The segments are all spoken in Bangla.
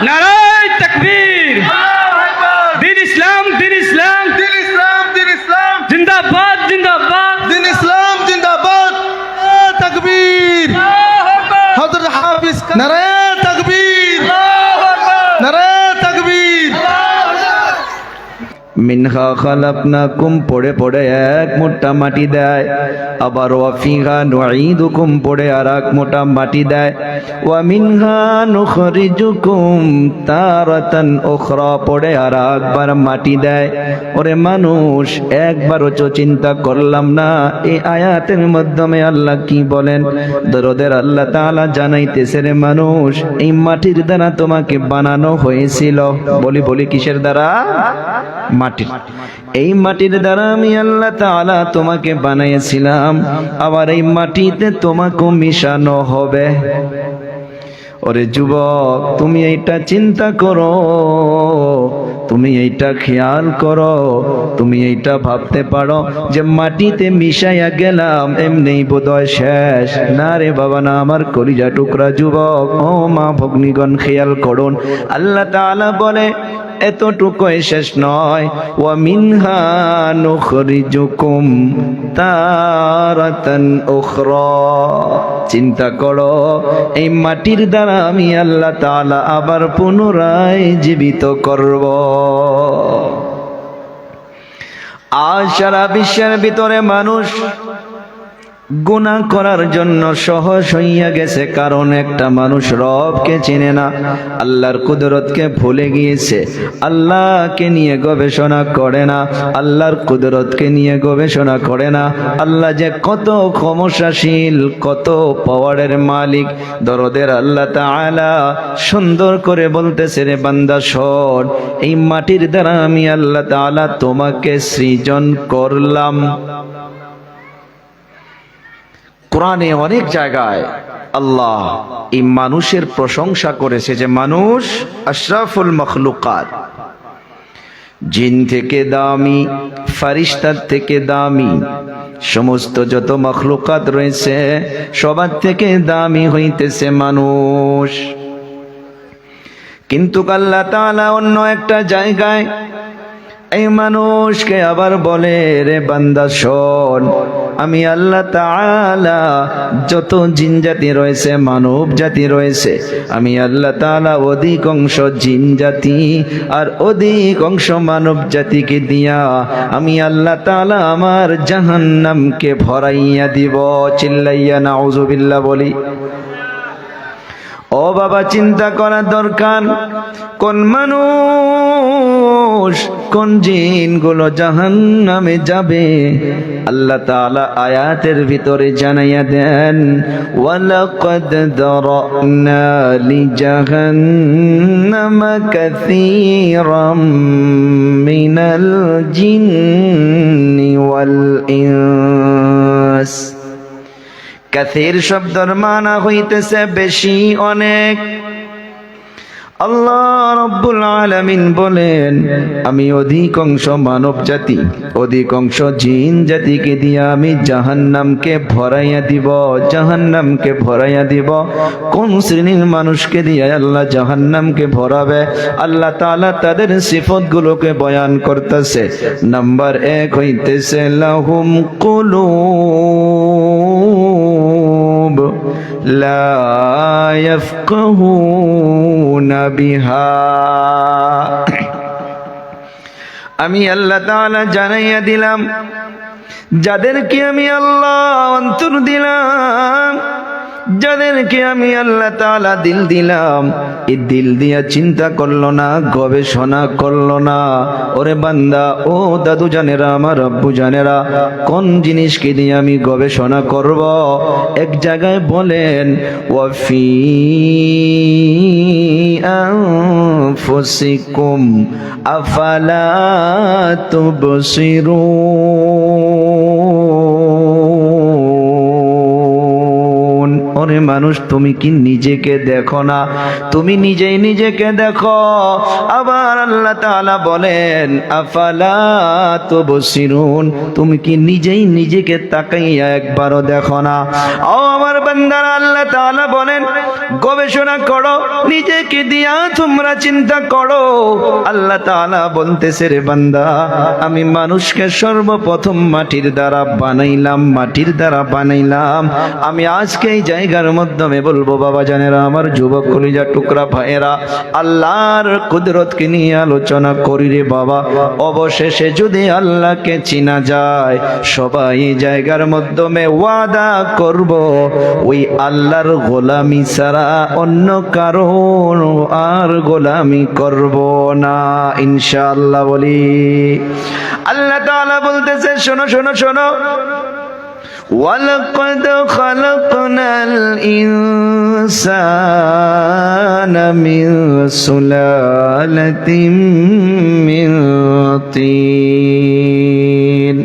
নারায়ে তাকবীর, দিন ইসলাম, দিন ইসলাম, দিন ইসলাম, দিন ইসলাম, জিন্দাবাদ, জিন্দাবাদ। দিন ইসলাম জিন্দাবাদ। তাকবীর, হযরত হাফিজ নারায়ে তাকবীর, নারায়ে তাকবীর। মিনহা খালাকনাকুম পড়ে পড়ে এক মোটা মাটি দেয়, আবার ওয়া ফিহা নুঈদুকুম পড়ে আর এক মোটা মাটি দেয়, ওয়া মিনহা নুখরিজুকুম তারাতান উখরা পড়ে আর একবার মাটি দেয়। ওরে মানুষ, একবারও তো চিন্তা করলাম না এই আয়াতের মাধ্যমে আল্লাহ কি বলেন? দরদের আল্লাহ তাআলা জানাইতেছে, রে মানুষ, এই মাটির দ্বারা তোমাকে বানানো হয়েছিল। বলি কিসের দ্বারা? মাটির। এই মাটির দ্বারা আমি আল্লাহ তাআলা তোমাকে বানাইছিলাম, আবার এই মাটিতে তোমাকে মিশানো হবে। ওরে যুবক, তুমি এইটা চিন্তা করো, তুমি এইটা খেয়াল করো, তুমি এইটা ভাবতে পারো যে মাটিতে মিশাইয়া গেলাম এমনি বোধহয় শেষ। না রে বাবা, না আমার কলিজা টুকরা যুবক, ও মা ভগ্নীগণ, খেয়াল করুন, আল্লাহ তাআলা বলে এতটুকুই শেষ নয়, ওয়া মিনহা নুখরিজুকুম তারাতান উখরা। চিন্তা করো, এই মাটির দ্বারা আমি আল্লাহ তাআলা আবার পুনরায় জীবিত করব। আজ সারা বিশ্বের ভিতরে মানুষ গুনাহ করার জন্য সহজ হইয়া গেছে, কারণ একটা মানুষ রবকে চেনে না, আল্লাহর কুদরতকে ভুলে গিয়েছে, আল্লাহকে নিয়ে গবেষণা করে না, আল্লাহর কুদরতকে নিয়ে গবেষণা করে না, আল্লাহ যে কত ক্ষমতাশীল, কত পাওয়ারের মালিক। দরদের আল্লাহ তাআলা সুন্দর করে বলতেছে, রে বান্দা শোন, এই মাটির দ্বারা আমি আল্লাহ তাআলা তোমাকে সৃজন করলাম। কোরআনে অনেক জায়গায় আল্লাহ এই মানুষের প্রশংসা করেছে যে মানুষ আশরাফুল মখলুকাত, জিন থেকে দামি, ফারিস্তার থেকে দামি, সমস্ত যত মখলুকাত রয়েছে সবার থেকে দামি হইতেছে মানুষ। কিন্তু আল্লাহ তাআলা অন্য একটা জায়গায় এই মানুষকে আবার বলে, রে বান্দা শোন, আমি আল্লাহ তাআলা যত জিন জাতি রয়েছে, মানব জাতি রয়েছে, আমি আল্লাহ তাআলা অধিকাংশ জিন জাতি আর অধিকাংশ মানব জাতিকে দিয়া আমি আল্লাহ তাআলা আমার জাহান্নামকে ভরাইয়া দিব। চিল্লাইয়া নাউযুবিল্লাহ বলি। ও বাবা, চিন্তা করা দরকার, কোন মানুষ, কোন জিনগুলো জাহান্নামে যাবে? আল্লাহ তাআলা আয়াতের ভিতরে জানাইয়া দেন, ওয়ালাকাদ দারানা লিজাহান্নামা কাসীরাম মিনাল জিন্নি ওয়াল ইনস। কাসীর শব্দের মানা হইতেছে বেশি, অনেক। আল্লাহ রাব্বুল আলামিন বলেন, আমি অধিকাংশ মানব জাতি, অধিকাংশ জিন জাতিকে দিয়ে আমি জাহান্নামকে ভরাইয়া দিব, জাহান্নামকে ভরাইয়া দিব। কোন শ্রেণীর মানুষকে দিয়ে আল্লাহ জাহান্নামকে ভরাবে? আল্লাহ তাআলা তাদের সিফতগুলোকে বয়ান করতেছে। নাম্বার 1 হইতেছে লাহুম কুলুব লা ইয়াফকাহুনা বিহা। আমি আল্লাহ তাআলা জানাইয়া দিলাম, যাদেরকে আমি আল্লাহ অন্তর দিলাম, যাদেরকে আমি আল্লাহ তাআলা দিল দিলাম, এই দিল দিয়া চিন্তা করলো না, গবেষণা করলো না। ওরে বান্দা, ও দাদু জানেরা, আমার আব্বু জানেরা, কোন জিনিসকে দিয়ে আমি গবেষণা করব? এক জায়গায় বলেন, ওয়াফি আনফুসিকুম আফালা তুবসিরুন। ওরে মানুষ তুমি কি নিজেকে দেখো না? তুমি নিজেই নিজেকে দেখো। আবার আল্লাহ তাআলা বলেন আফালা তুবসিরুন, তুমি কি নিজেই নিজেকে তাকাইয়া একবারও দেখো না? ও আমার বান্দারা, আল্লাহ তাআলা বলেন গবেষণা করো, নিজেকে দিয়া তোমরা চিন্তা করো। আল্লাহ তাআলা বলতেছে রে বান্দা, আমি মানুষকে সর্বপ্রথম মাটির দ্বারা বানাইলাম, মাটির দ্বারা বানাইলাম। আমি আজকে এই জায়গার মাধ্যমে বলবো বাবা জানেরা, আমার যুবক কলিজা টুকরা ভাইয়েরা, আল্লাহর কুদরতকে নিয়ে আলোচনা করি রে বাবা। অবশেষে যদি আল্লাহকে চিনা যায়, সবাই এই জায়গার মাধ্যমে ওয়াদা করব ওই আল্লাহর গোলামি ছাড়া অন্য কারো আর গোলামি করব না ইনশাআল্লাহ। বলি আল্লাহ তাআলা বলতেছে শোনো শোনো শোনো, ওয়ালাকাদ খালাকনাল ইনসানা মিন সুলালাতিন মিন তিন।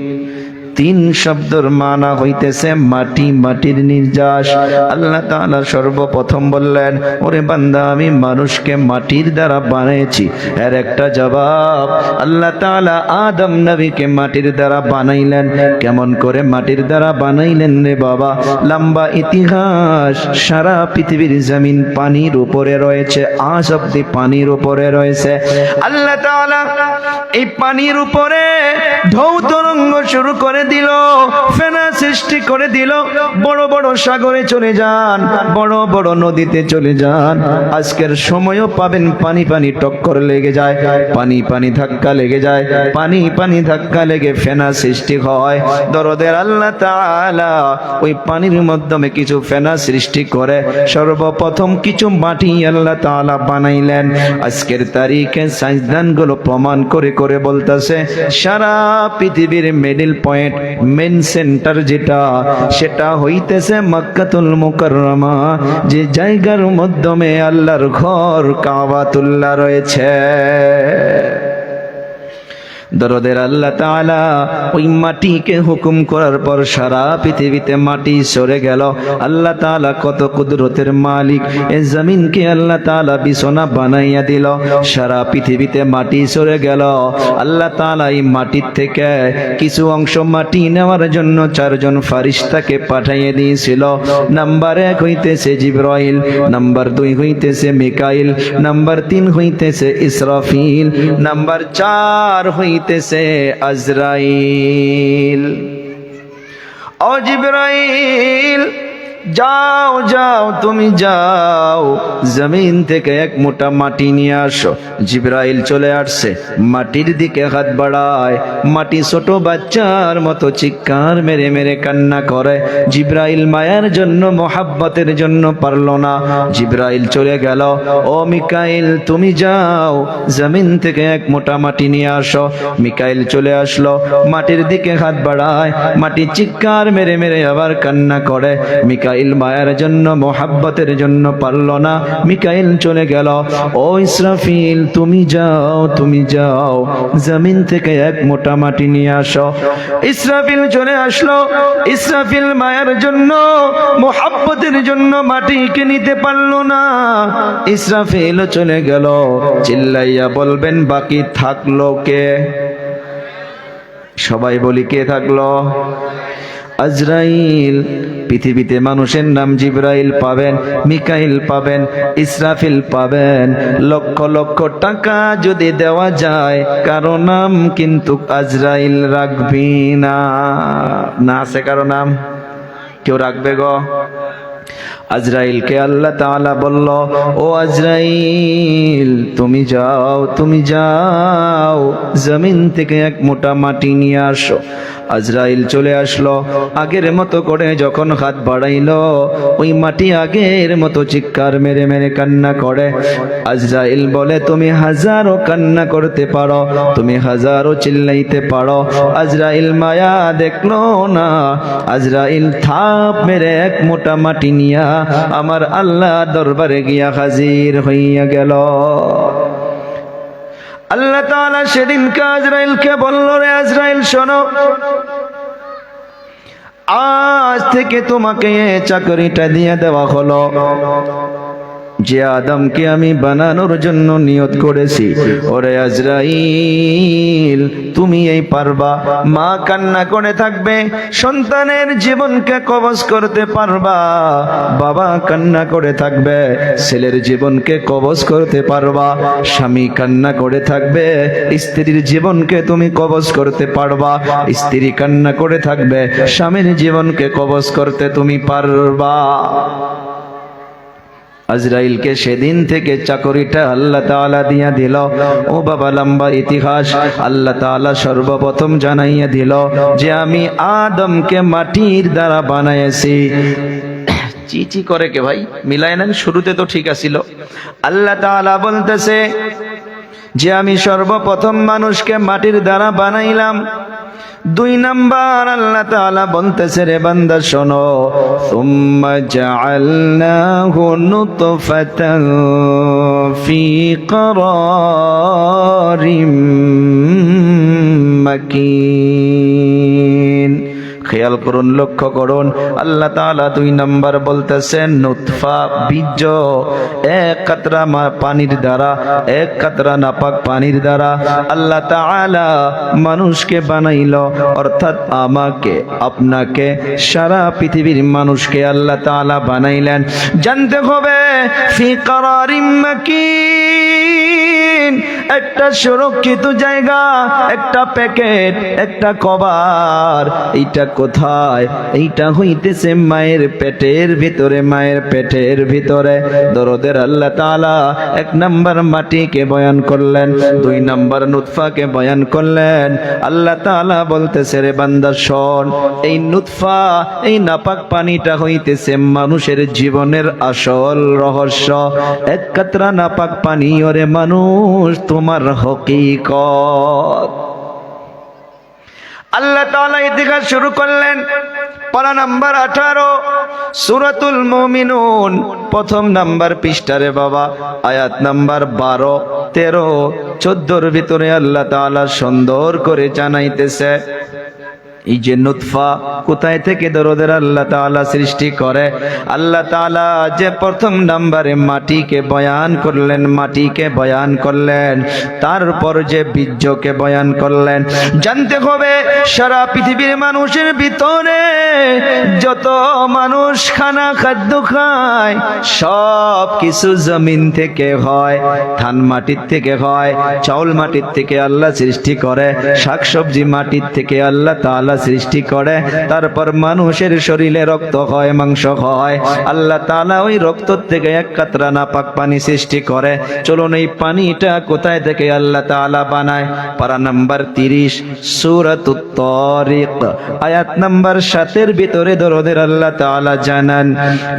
তিন শব্দের মানা হইতেছে মাটি, মাটির নির্যাস। আল্লাহ তাআলা সর্বপ্রথম বললেন ওরে বান্দা, আমি মানুষকে মাটির দ্বারা বানিয়েছি। এর একটা জবাব আল্লাহ তাআলা আদম নবীকে মাটির দ্বারা বানাইলেন। কেমন করে মাটির দ্বারা বানাইলেন রে বাবা? লম্বা ইতিহাস। সারা পৃথিবীর জমিন পানির উপরে রয়েছে, আজ অব্দি পানির উপরে রয়েছে। আল্লাহ তাআলা এই পানির উপরে ঢেউ তরঙ্গ শুরু করে দিল, ফেনা সৃষ্টি করে দিল। বড় বড় সাগরে চলে যান, বড় বড় নদীতে চলে যান, আজকের সময়ও পাবেন পানি পানি টক্কর লেগে যায়, পানি পানি ধাক্কা লেগে যায়, পানি পানি ধাক্কা লেগে ফেনা সৃষ্টি হয়। দরদের আল্লাহ তাআলা ওই পানির মাধ্যমে কিছু ফেনা সৃষ্টি করে সর্বপ্রথম কিছু মাটি আল্লাহ তাআলা বানাইলেন। আজকের তারিখে সায়েন্সদানগুলো প্রমাণ করে করে বলতেছে সারা পৃথিবীর মিডল পয়েন্ট, মেন সেন্টার যেটা, সেটা হইতেছে মক্কাতুল মুকাররমা, যে জায়গার মাধ্যমে আল্লাহর ঘর কাবাতুল্লাহ রয়েছে। দরদের আল্লাহ তাআলা ওই মাটিকে হুকুম করার পর সারা পৃথিবীতে মাটি সরে গেল। আল্লাহ তাআলা কত কুদরতের মালিক, এই জমিনকে আল্লাহ তাআলা বিছানা বানাইয়া দিল, সারা পৃথিবীতে মাটি সরে গেল। আল্লাহ তাআলা এই মাটির থেকে কিছু অংশ মাটি নেওয়ার জন্য চারজন ফেরেশতাকে পাঠিয়ে দিয়েছিল। নাম্বার 1 হইতেছে জিবরাইল, নাম্বার 2 হইতেছে মিকাইল, নাম্বার 3 হইতেছে ইসরাফিল, নাম্বার 4 হইতেছে আজরাইল। ও জিবরাইল, যাও যাও, তুমি যাও, জমিন থেকে এক মুঠা মাটি নিয়ে আসো। জিবরাইল চলে আসছে, মাটির দিকে হাত বাড়ায়, মাটি ছোট বাচ্চার মতো চিৎকার মেরে মেরে কান্না করে। জিবরাইল মায়ার জন্য, মোহাব্বতের জন্য পারল না। জিবরাইল চলে গেল। ও মিকাইল, তুমি যাও, জমিন থেকে এক মুঠা মাটি নিয়ে আসো। মিকাইল চলে আসলো, মাটির দিকে হাত বাড়ায়, মাটি চিৎকার মেরে মেরে আবার কান্না করে। মিকাইল মায়ের জন্য, মোহাব্বতের জন্য পারল না। মিকাইল চলে গেল। ও ইসরাফিল, তুমি যাও, তুমি যাও, জমিন থেকে এক মোটা মাটি নিয়ে আসো। ইসরাফিল চলে আসলো। ইসরাফিল মায়ের জন্য, মোহাব্বতের জন্য মাটিকে নিতে পারল না। ইসরাফিল চলে গেল। চিল্লাইয়া বলবেন বাকি থাকলো কে? সবাই বলি কে থাকলো? আজরাইল। পৃথিবীতে মানুষের নাম জিবরাইল পাবেন, মিকাইল পাবেন, ইসরাফিল পাবেন। লক্ষ লক্ষ টাকা যদি দেওয়া যায়, কারো নাম কিন্তু আজরাইল রাখবি না। না আছে কারো নাম? কেউ রাখবে গো? আজরাইলকে আল্লাহ তাআলা বলল, ও আজরাইল, তুমি যাও, তুমি যাও, জমিন থেকে এক মোটা মাটি নিয়ে আসো। আজরাইল চলে আসলো। আগের মতো করে যখন হাত বাড়াইলো, ওই মাটি আগের মতো চিৎকার মেরে মেরে কান্না করে। আজরাইল বলে, তুমি হাজারো কান্না করতে পারো, তুমি হাজারো চিল্লাইতে পারো। আজরাইল মায়া দেখলো না। আজরাইল থাপ মেরে এক মোটা মাটি নিয়া আমার আল্লাহ দরবারে গিয়া হাজির হইয়া গেল। আল্লাহ তাআলা সেদিনকে আজরাইলকে বলল, রে আজরাইল শোনো, আজ থেকে তোমাকে এই চাকরিটা দিয়ে দেওয়া হলো যে আদমকে আমি বানানোর জন্য নিয়ত করেছি। ওরে আজরাইল, তুমি এই পারবা। মা কান্না করে থাকবে, সন্তানের জীবনকে কবজ করতে পারবা। বাবা কান্না করে থাকবে, ছেলের জীবনকে কবজ করতে পারবা। স্বামী কান্না করে থাকবে, স্ত্রীর জীবনকে তুমি কবজ করতে পারবা। স্ত্রী কান্না করে থাকবে, স্বামীর জীবনকে কবজ করতে তুমি পারবা। আজরাইলকে সেদিন থেকে চাকরিটা আল্লাহ তাআলা দিয়া দিল। ও বাবা, লম্বা ইতিহাস। আল্লাহ তাআলা সর্বপ্রথম জানাইয়া দিল যে আমি আদমকে মাটির দ্বারা বানাইছি। চিচি করে কে ভাই, মিলায় নেন, শুরুতে তো ঠিক আছিল। আল্লাহ তাআলা বলতেছে যে আমি সর্বপ্রথম মানুষকে মাটির দ্বারা বানাইলাম। 2 নাম্বার আল্লাহ তাআলা বলতেছে, রে বান্দা শোনো, সুম্মা জাআলনাহু নুতফাতান ফি করারিম মাকিন। খেয়াল করুন, লক্ষ্য করুন, আল্লাহ তাআলা 2 নাম্বার বলতেছেন নুতফা, বীর্য, 1 কাতরা পানির দ্বারা, 1 কাতরা নাপাক পানির দ্বারা আল্লাহ তাআলা মানুষকে বানাইল। অর্থাৎ আমাকে, আপনাকে, সারা পৃথিবীর মানুষকে আল্লাহ তাআলা বানাইলেন। জানতে হবে ফি করারিম মাকিন, একটা সুরক্ষিত জায়গা, একটা প্যাকেট, একটা কভার। এইটা কোথায়? এইটা হইতেছে মায়ের পেটের ভিতরে। মায়ের পেটের ভিতরে দরদের আল্লাহ তাআলা 1 নাম্বার মাটিকে বয়ান করলেন, 2 নাম্বার নুতফাকে বয়ান করলেন। আল্লাহ তাআলা বলতেছে, রে বান্দা শোন, এই নুতফা, এই নাপাক পানিটা হইতেছে মানুষের জীবনের আসল রহস্য। 1 কাতরা নাপাক পানি, ওরে মানুষ, তোমার হকিকত। আল্লাহ তাআলা ইতিহাস শুরু করলেন। পারা নাম্বার 18, সূরাতুল মুমিনুন, 1ম নাম্বার পৃষ্ঠারে বাবা, আয়াত নাম্বার 12, 13, 14 ভিতরে আল্লাহ তাআলা সুন্দর করে জানাইতেছে এই যে নুতফা কোথায় থেকে দরদের আল্লাহ তাআলা সৃষ্টি করে। আল্লাহ তাআলা যে 1ম নাম্বারে মাটিকে বয়ান করলেন, মাটিকে বয়ান করলেন, তারপর যে বীর্যকে বয়ান করলেন। জানতে হবে সারা পৃথিবীর মানুষের ভিতরে যত মানুষ খাদ্য খায়, সব কিছু জমিন থেকে হয়, ধান মাটির থেকে হয়, চাউল মাটির থেকে আল্লাহ সৃষ্টি করে, শাকসবজি মাটির থেকে আল্লাহ তাআলা সৃষ্টি করে। তারপর মানুষের শরীরে রক্ত হয়, মাংস হয়। আল্লাহ তাআলা ওই রক্ত থেকে 1 কাতরা নাপাক পানি সৃষ্টি করে। চলুন এই পানিটা কোথায় থেকে আল্লাহ তাআলা বানায়। পারা নাম্বার 30, সূরাতুত তারিক, আয়াত নাম্বার 7 এর ভিতরে দরদের আল্লাহ তাআলা জানান,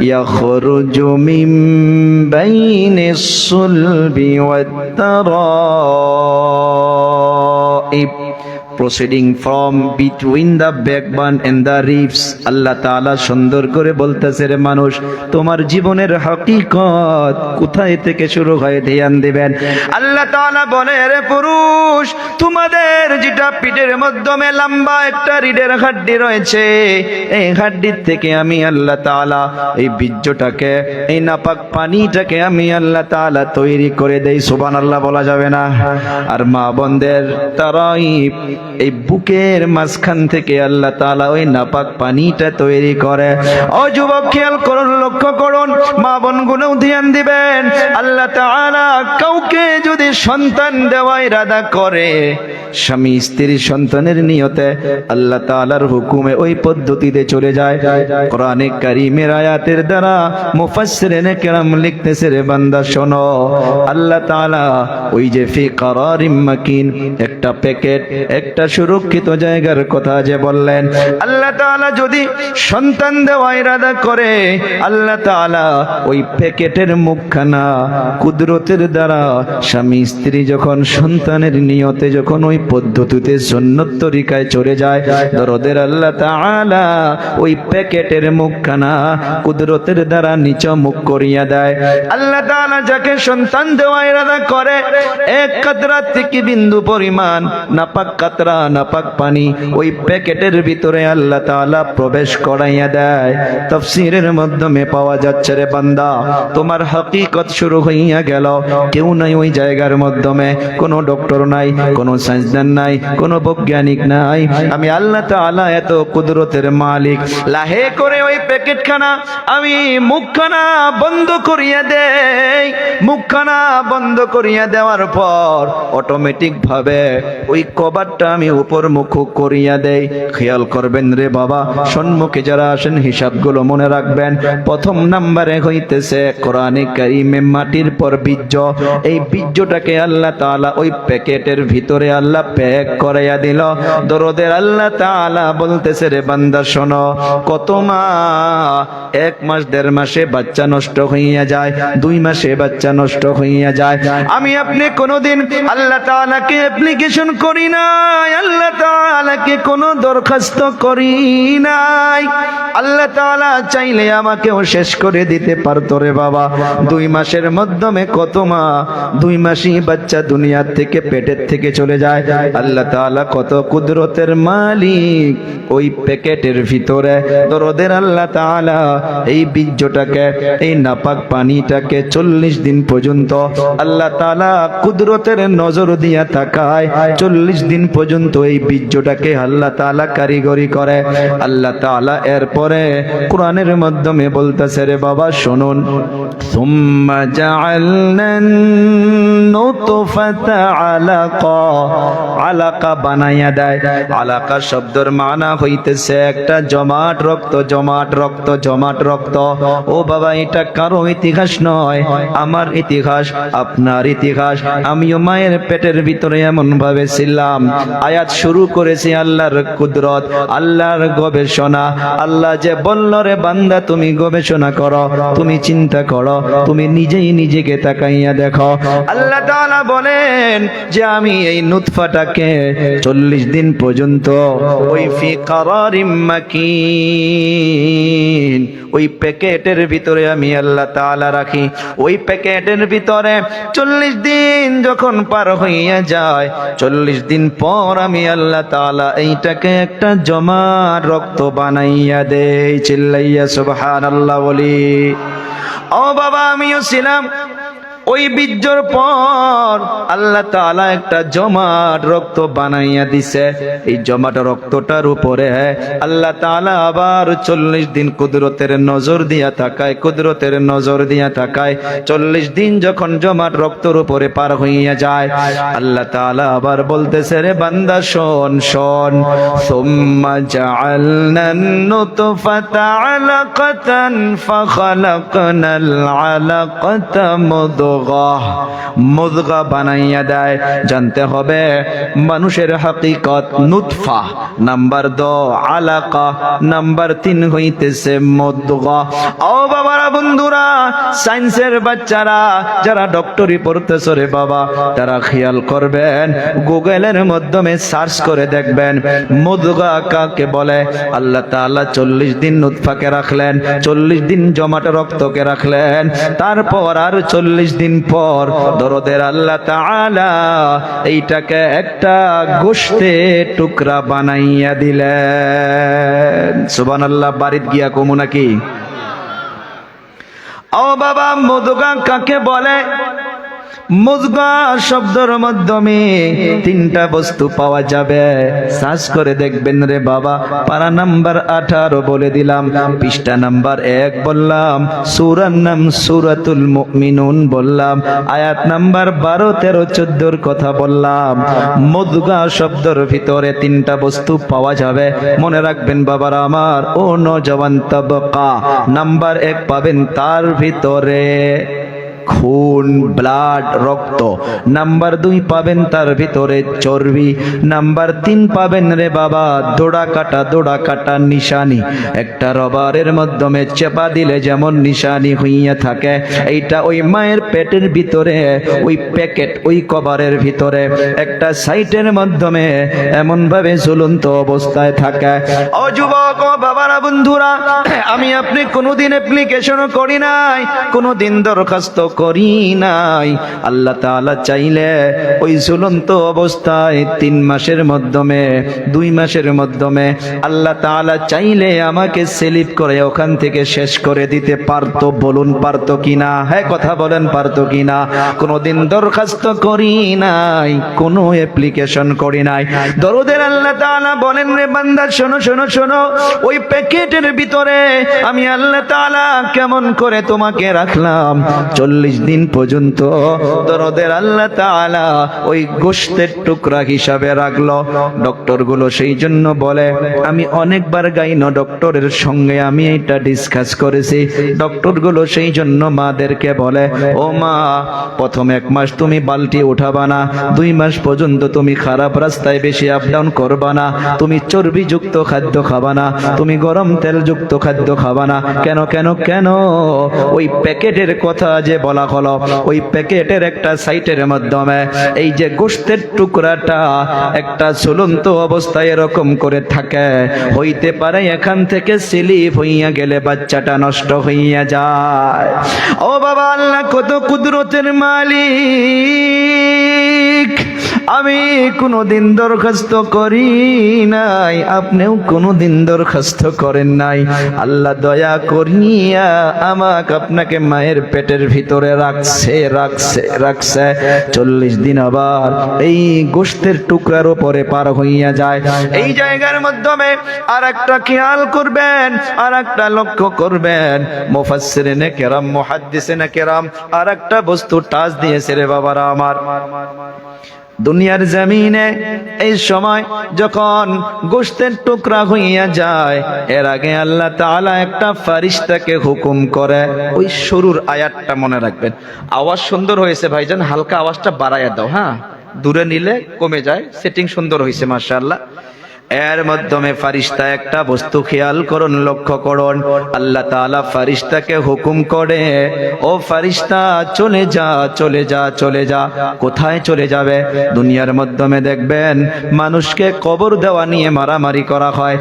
ইয়াখরুজু মিন বাইনিস সুলবি ওয়াত তারাইব, proceeding from between the backbone and the ribs। আল্লাহ তাআলা সুন্দর করে বলতেছে, রে মানুষ, তোমার জীবনের হকিকত কোথায় থেকে শুরু হয় ধ্যান দিবেন। আল্লাহ তাআলা বলে, রে পুরুষ, তোমাদের যেটা পিঠের মাধ্যমে লম্বা একটা রিডের হাড্ডি রয়েছে, এই হাড্ডির থেকে আমি আল্লাহ তাআলা এই বীর্যটাকে, এই নাপাক পানিটাকে আমি আল্লাহ তাআলা তৈরি করে দেই। সুবহানাল্লাহ বলা যাবে না? আর মা বোনদের তারাইব, এই বুকের মাঝখান থেকে আল্লাহ তাআলা ওই নাপাক পানিটা তৈরি করে। ও যুবক, খেয়াল করুন, লক্ষ্য করুন, মা বোনগুলোও ধ্যান দিবেন। আল্লাহ তাআলা কাউকে যদি সন্তান দেওয়া ইরাদা করে, স্বামী স্ত্রী সন্তানের নিয়তে আল্লাহ তাআলার হুকুমে ওই পদ্ধতিতে চলে যায়। কোরআনে কারীমের আয়াতের দ্বারা মুফাসসিরিনে কেরাম লিখতেছে, রে বান্দা শোনো, আল্লাহ তাআলা ওই যে ফি করারিম মাকিন, একটা প্যাকেট, একটা সুরক্ষিত জায়গার কথা যে বললেন, আল্লাহ তাআলা যদি সন্তান দেওয়া ইরাদা করে, আল্লাহ তাআলা ওই প্যাকেটের মুখখানা কুদরতের দ্বারা স্বামী স্ত্রী যখন সন্তানের নিয়তে যখন ওই পদ্ধতিতে সুন্নত তরিকায় চলে যায়, দরদের আল্লাহ তাআলা ওই প্যাকেটের মুখখানা কুদরতের দ্বারা নিচ মুখ করিয়া দেয়। আল্লাহ তাআলা যাকে সন্তান দেওয়া ইরাদা করে, 1 কাতরা থেকে বিন্দু পরিমাণ নাপাক কাতরা নোংরা নাপাক পানি ওই প্যাকেটের ভিতরে আল্লাহ তাআলা প্রবেশ করাইয়া দেয়। তাফসীরের মাধ্যমে পাওয়া যাচ্ছে রে বান্দা, তোমার হাকিকত শুরু হইয়া গেল। কেউ নাই ওই জায়গার মাধ্যমে, কোনো ডক্টর নাই, কোনো সায়েন্সদান নাই, কোনো বৈজ্ঞানিক নাই। আমি আল্লাহ তাআলা এত কুদরতের মালিক। লাহে করে ওই প্যাকেটখানা আমি মুখখানা বন্ধ করিয়া দেই। মুখখানা বন্ধ করিয়া দেওয়ার পর অটোমেটিক ভাবে ওই কভারটা আমি উপর মুখ করিয়া দেই। খেয়াল করবেন রে বাবা, সম্মুখে যারা আসেন হিসাবগুলো মনে রাখবেন। প্রথম নাম্বারে হইতেছে কোরআনে কারিমে মাটির পর বীর্য। এই বীর্যটাকে আল্লাহ তাআলা ওই প্যাকেটের ভিতরে আল্লাহ প্যাক করাইয়া দিল। দরদের আল্লাহ তাআলা বলতেছে রে বান্দা শোনো, কত মা 1 মাস 1.5 মাসে বাচ্চা নষ্ট হইয়া যায়, 2 মাসে বাচ্চা নষ্ট হইয়া যায়। আমি আপনি কোনোদিন আল্লাহ তাআলাকে অ্যাপ্লিকেশন করি নাই, আল্লাহ তাআলাকে কোনো দরখাস্ত করি নাই। আল্লাহ তাআলা চাইলে আমাকেও শেষ করে দিতে পারতো রে বাবা। 2 মাসের মাধ্যমে কত মা 2 মাসই বাচ্চা দুনিয়ার থেকে পেটের থেকে চলে যায়। আল্লাহ তাআলা কত কুদরতের মালিক। ওই প্যাকেটের ভিতরে দরদের আল্লাহ তাআলা এই বীর্যটাকে, এই নাপাক পানিটাকে 40 দিন পর্যন্ত আল্লাহ তাআলা কুদরতের নজর দিয়া তাকায়। 40 দিন পর্যন্ত এই বীর্যটাকে আল্লাহ তাআলা কারিগরি করে। আল্লাহ তাআলা এরপরে কোরআনের মাধ্যমে বলতেছে রে বাবা শুনুন, সুম্মা জাআলনান নুতফাতা আলাকা। আলাকা বানাইয়া দেয়। আলাকা শব্দের মানা হইতেছে একটা জমাট রক্ত, জমাট রক্ত, জমাট রক্ত। ও বাবা, এটা কারো ইতিহাস নয়, আমার ইতিহাস, আপনার ইতিহাস। আমিও মায়ের পেটের ভিতরে এমন ভাবে ছিলাম। আয়াত শুরু করেছি আল্লাহর কুদরত, আল্লাহর গবেষণা। আল্লাহ যে বলল রে বান্দা তুমি গবেষণা করো, তুমি চিন্তা করো, তুমি নিজেই নিজেকে তাকাইয়া দেখো। আল্লাহ তাআলা বলেন যে আমি এই নুতফাটাকে 40 দিন পর্যন্ত ওই ফি কারারিম মাকিন, ওই প্যাকেটের ভিতরে আমি আল্লাহ তাআলা রাখি। ওই প্যাকেটের ভিতরে 40 দিন যখন পার হইয়া যায়, 40 দিন পর আমি আল্লাহ তাআলা এইটাকে একটা জমাট রক্ত বানাইয়া দেই। চিল্লাইয়া সুবহানাল্লাহ বলি। ও বাবা, আমিও ছিলাম ওই বীর্যর পর আল্লাহ তাআলা একটা জমাট রক্ত বানাইয়া দিছে। এই জমাট রক্তটার উপরে আল্লাহ তাআলা আবার 40 দিন কুদরতের নজর দিয়া তাকায়, কুদরতের নজর দিয়া তাকায়। 40 দিন যখন জমাট রক্তর উপরে পার হইয়া যায়, আল্লাহ তাআলা আবার বলতেছে রে বান্দা শোন শোন, সুম্মা জাআলনান নুতফাতা আলাকাতান ফাখালাকনাল আলাকাতা মুদগা। মুদগা বানাইয়া দেয়। জানতে হবে মানুষের হাকিকত নুতফা নাম্বার 2, আলাকা নাম্বার 3 হইতেছে মুদগা। ও বাবারা, বন্ধুরা, সায়েন্সের বাচ্চারা যারা ডক্টরি পড়তেছে রে বাবা, তারা খেয়াল করবেন, গুগলের মাধ্যমে সার্চ করে দেখবেন মুদগা কাকে বলে। আল্লাহ তাআলা 40 দিন নুতফাকে রাখলেন, 40 দিন জমাট রক্তকে রাখলেন। তারপর আর 40 দিন পর দরদের আল্লাহ তাআলা এইটাকে একটা গোশতের টুকরা বানাইয়া দিলেন। সুবহানাল্লাহ। বাড়িত গিয়া কমু নাকি? ও বাবা, মুদগা কাকে বলে? মুদগা শব্দের মাধ্যমে 3টা বস্তু পাওয়া যাবে। সার্চ করে দেখবেন রে বাবা। পারা নাম্বার 18 বলে দিলাম, পৃষ্ঠা নাম্বার 1 বললাম, সূরার নাম সূরাতুল মুমিনুন বললাম, আয়াত নাম্বার 12, 13, 14 কথা বললাম। মুদগা শব্দের ভিতরে 3টা বস্তু পাওয়া যাবে। মনে রাখবেন বাবারা আমার, ও নওজওয়ান তবকা। নাম্বার 1 পাবেন তার ভিতরে খুন, ব্লাড, রক্ত। নাম্বার 2 পাবেন তার ভিতরে চর্বি। নাম্বার 3 পাবেন রে বাবা দোড়া কাটা নিশানি। একটা রবারের মাধ্যমে চেপা দিলে যেমন নিশানি হইয়া থাকে, এইটা ওই মায়ের পেটের ভিতরে ওই প্যাকেট, ওই কভারের ভিতরে একটা সাইটের মাধ্যমে এমন ভাবে ঝুলন্ত অবস্থায় থাকে। ও যুবক, ও বাবারা, বন্ধুরা, আমি আপনি কোনোদিন অ্যাপ্লিকেশনও করি নাই, কোনোদিন দরখাস্ত করি নাই। আল্লাহ তাআলা চাইলে ওই ঝুলন্ত অবস্থায় 3 মাসের মাধ্যমে 2 মাসের মাধ্যমে আল্লাহ তাআলা চাইলে আমাকে সেলিপ করে ওখান থেকে শেষ করে দিতে পারতো। বলুন পারতো কিনা? হ্যাঁ, কথা বলেন, পারতো কিনা? কোনোদিন দরখাস্ত করি নাই, কোনো অ্যাপ্লিকেশন করি নাই। দরুদের আল্লাহ তাআলা বলেন, রে বান্দা শোনো শোনো শোনো, ওই প্যাকেটের ভিতরে আমি আল্লাহ তাআলা কেমন করে তোমাকে রাখলাম 40 দিন পর্যন্ত। দরদের আল্লাহ তাআলা ওই গোশতের টুকরা হিসাবে রাখলো। ডক্টর গুলো সেই জন্য বলে, আমি অনেকবার গাইনো ডক্টরের সঙ্গে আমি এটা ডিসকাস করেছি। ডক্টর গুলো সেই জন্য মাদেরকে বলে, ও মা, প্রথম 1 মাস তুমি বালতি উঠাবা না, 2 মাস পর্যন্ত তুমি খারাপ রাস্তায় বেশি আপ ডাউন করবা না, তুমি চর্বিযুক্ত খাদ্য খাবা না, তুমি গরম তেলযুক্ত খাদ্য খাবা না। কেন কেন কেন? ওই প্যাকেটের কথা যে বলা হলো, ওই প্যাকেটের একটা সাইটের মাধ্যমে এই যে গোশতের টুকরাটা একটা ঝুলন্ত অবস্থায় এরকম করে থাকে, হইতে পারে এখান থেকে স্লিপ হইয়া গেলে বাচ্চাটা নষ্ট হইয়া যায়। ও বাবা, আল্লাহ কত কুদরতের মালিক। আমি কোনোদিন দরখাস্ত করি নাই, আপনিও কোনোদিন দরখাস্ত করেন নাই। আল্লাহ দয়া করিয়া আমাকে আপনাকে মায়ের পেটের ভিতরে রাখছে রাখছে রাখছে 40 দিন আবার এই গোশতের টুকরার উপরে পার হইয়া যায়। এই জায়গার মাধ্যমে আর একটা খেয়াল করবেন, আর একটা লক্ষ্য করবেন, মুফাসসিরিনে কেরাম, মুহাদ্দিসিনে কেরাম আর একটা বস্তু টাচ দিয়েছে রে বাবারা আমার। দুনিয়ার জমিনে এই সময় যখন গোশতের টুকরা হইয়া যায়, এর আগে আল্লাহ তাআলা একটা ফেরেশতাকে হুকুম করে। ওই শুরুর আয়াতটা মনে রাখবেন। আওয়াজ সুন্দর হয়েছে ভাইজান, হালকা আওয়াজটা বাড়াইয়া দাও। হ্যাঁ, দূরে নিলে কমে যায়। সেটিং সুন্দর হয়েছে মাশাআল্লাহ। এর মাধ্যমে ফেরেশতা একটা বস্তু খেয়াল করুন, লক্ষ্য করুন। আল্লাহ তাআলা ফেরেশতাকে হুকুম করে, ও ফেরেশতা চলে যা চলে যা চলে যা। কোথায় চলে যাবে? দুনিয়ার মাধ্যমে দেখবেন মানুষকে কবর দেওয়া নিয়ে মারামারি করা হয়,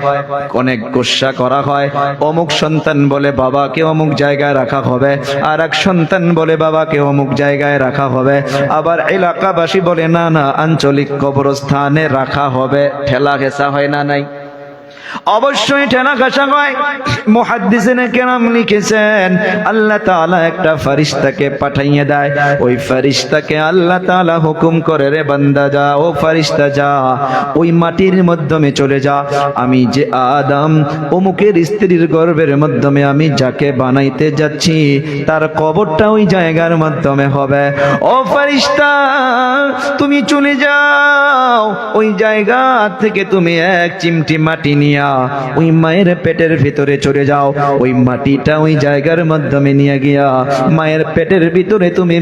অনেক গোসা করা হয়। অমুক সন্তান বলে বাবাকে অমুক জায়গায় রাখা হবে, আর এক সন্তান বলে বাবাকে অমুক জায়গায় রাখা হবে। আবার এলাকাবাসী বলে না না, আঞ্চলিক কবরস্থানে রাখা হবে। ঠেলা ঘেঁষা হয় না? নাই, অবশ্যই ঠেলা ঘেঁষা হয়। মুহাদ্দিসিনে কেরাম লিখেছেন, আল্লাহ তাআলা একটা ফেরেশতাকে পাঠাইয়া দেয়। ওই ফেরেশতাকে আল্লাহ তাআলা হুকুম করে, রে বান্দা যা, ও ফেরেশতা যা, ওই মাটির মাধ্যমে চলে যা। আমি যে আদম অমুকের স্ত্রীর গর্ভের মাধ্যমে আমি যাকে বানাইতে যাচ্ছি, তার কবরটা ওই জায়গার মাধ্যমে হবে। ও ফেরেশতা, তুমি চলে যাও, ওই জায়গা থেকে তুমি এক চিমটি মাটি নিয়া ওই মায়ের পেটের ভিতরে চলে যাও। ওই মাটিটা ওই জায়গার মাধ্যমে নিয়ে গিয়া মায়ের পেটের ভিতরে তুমি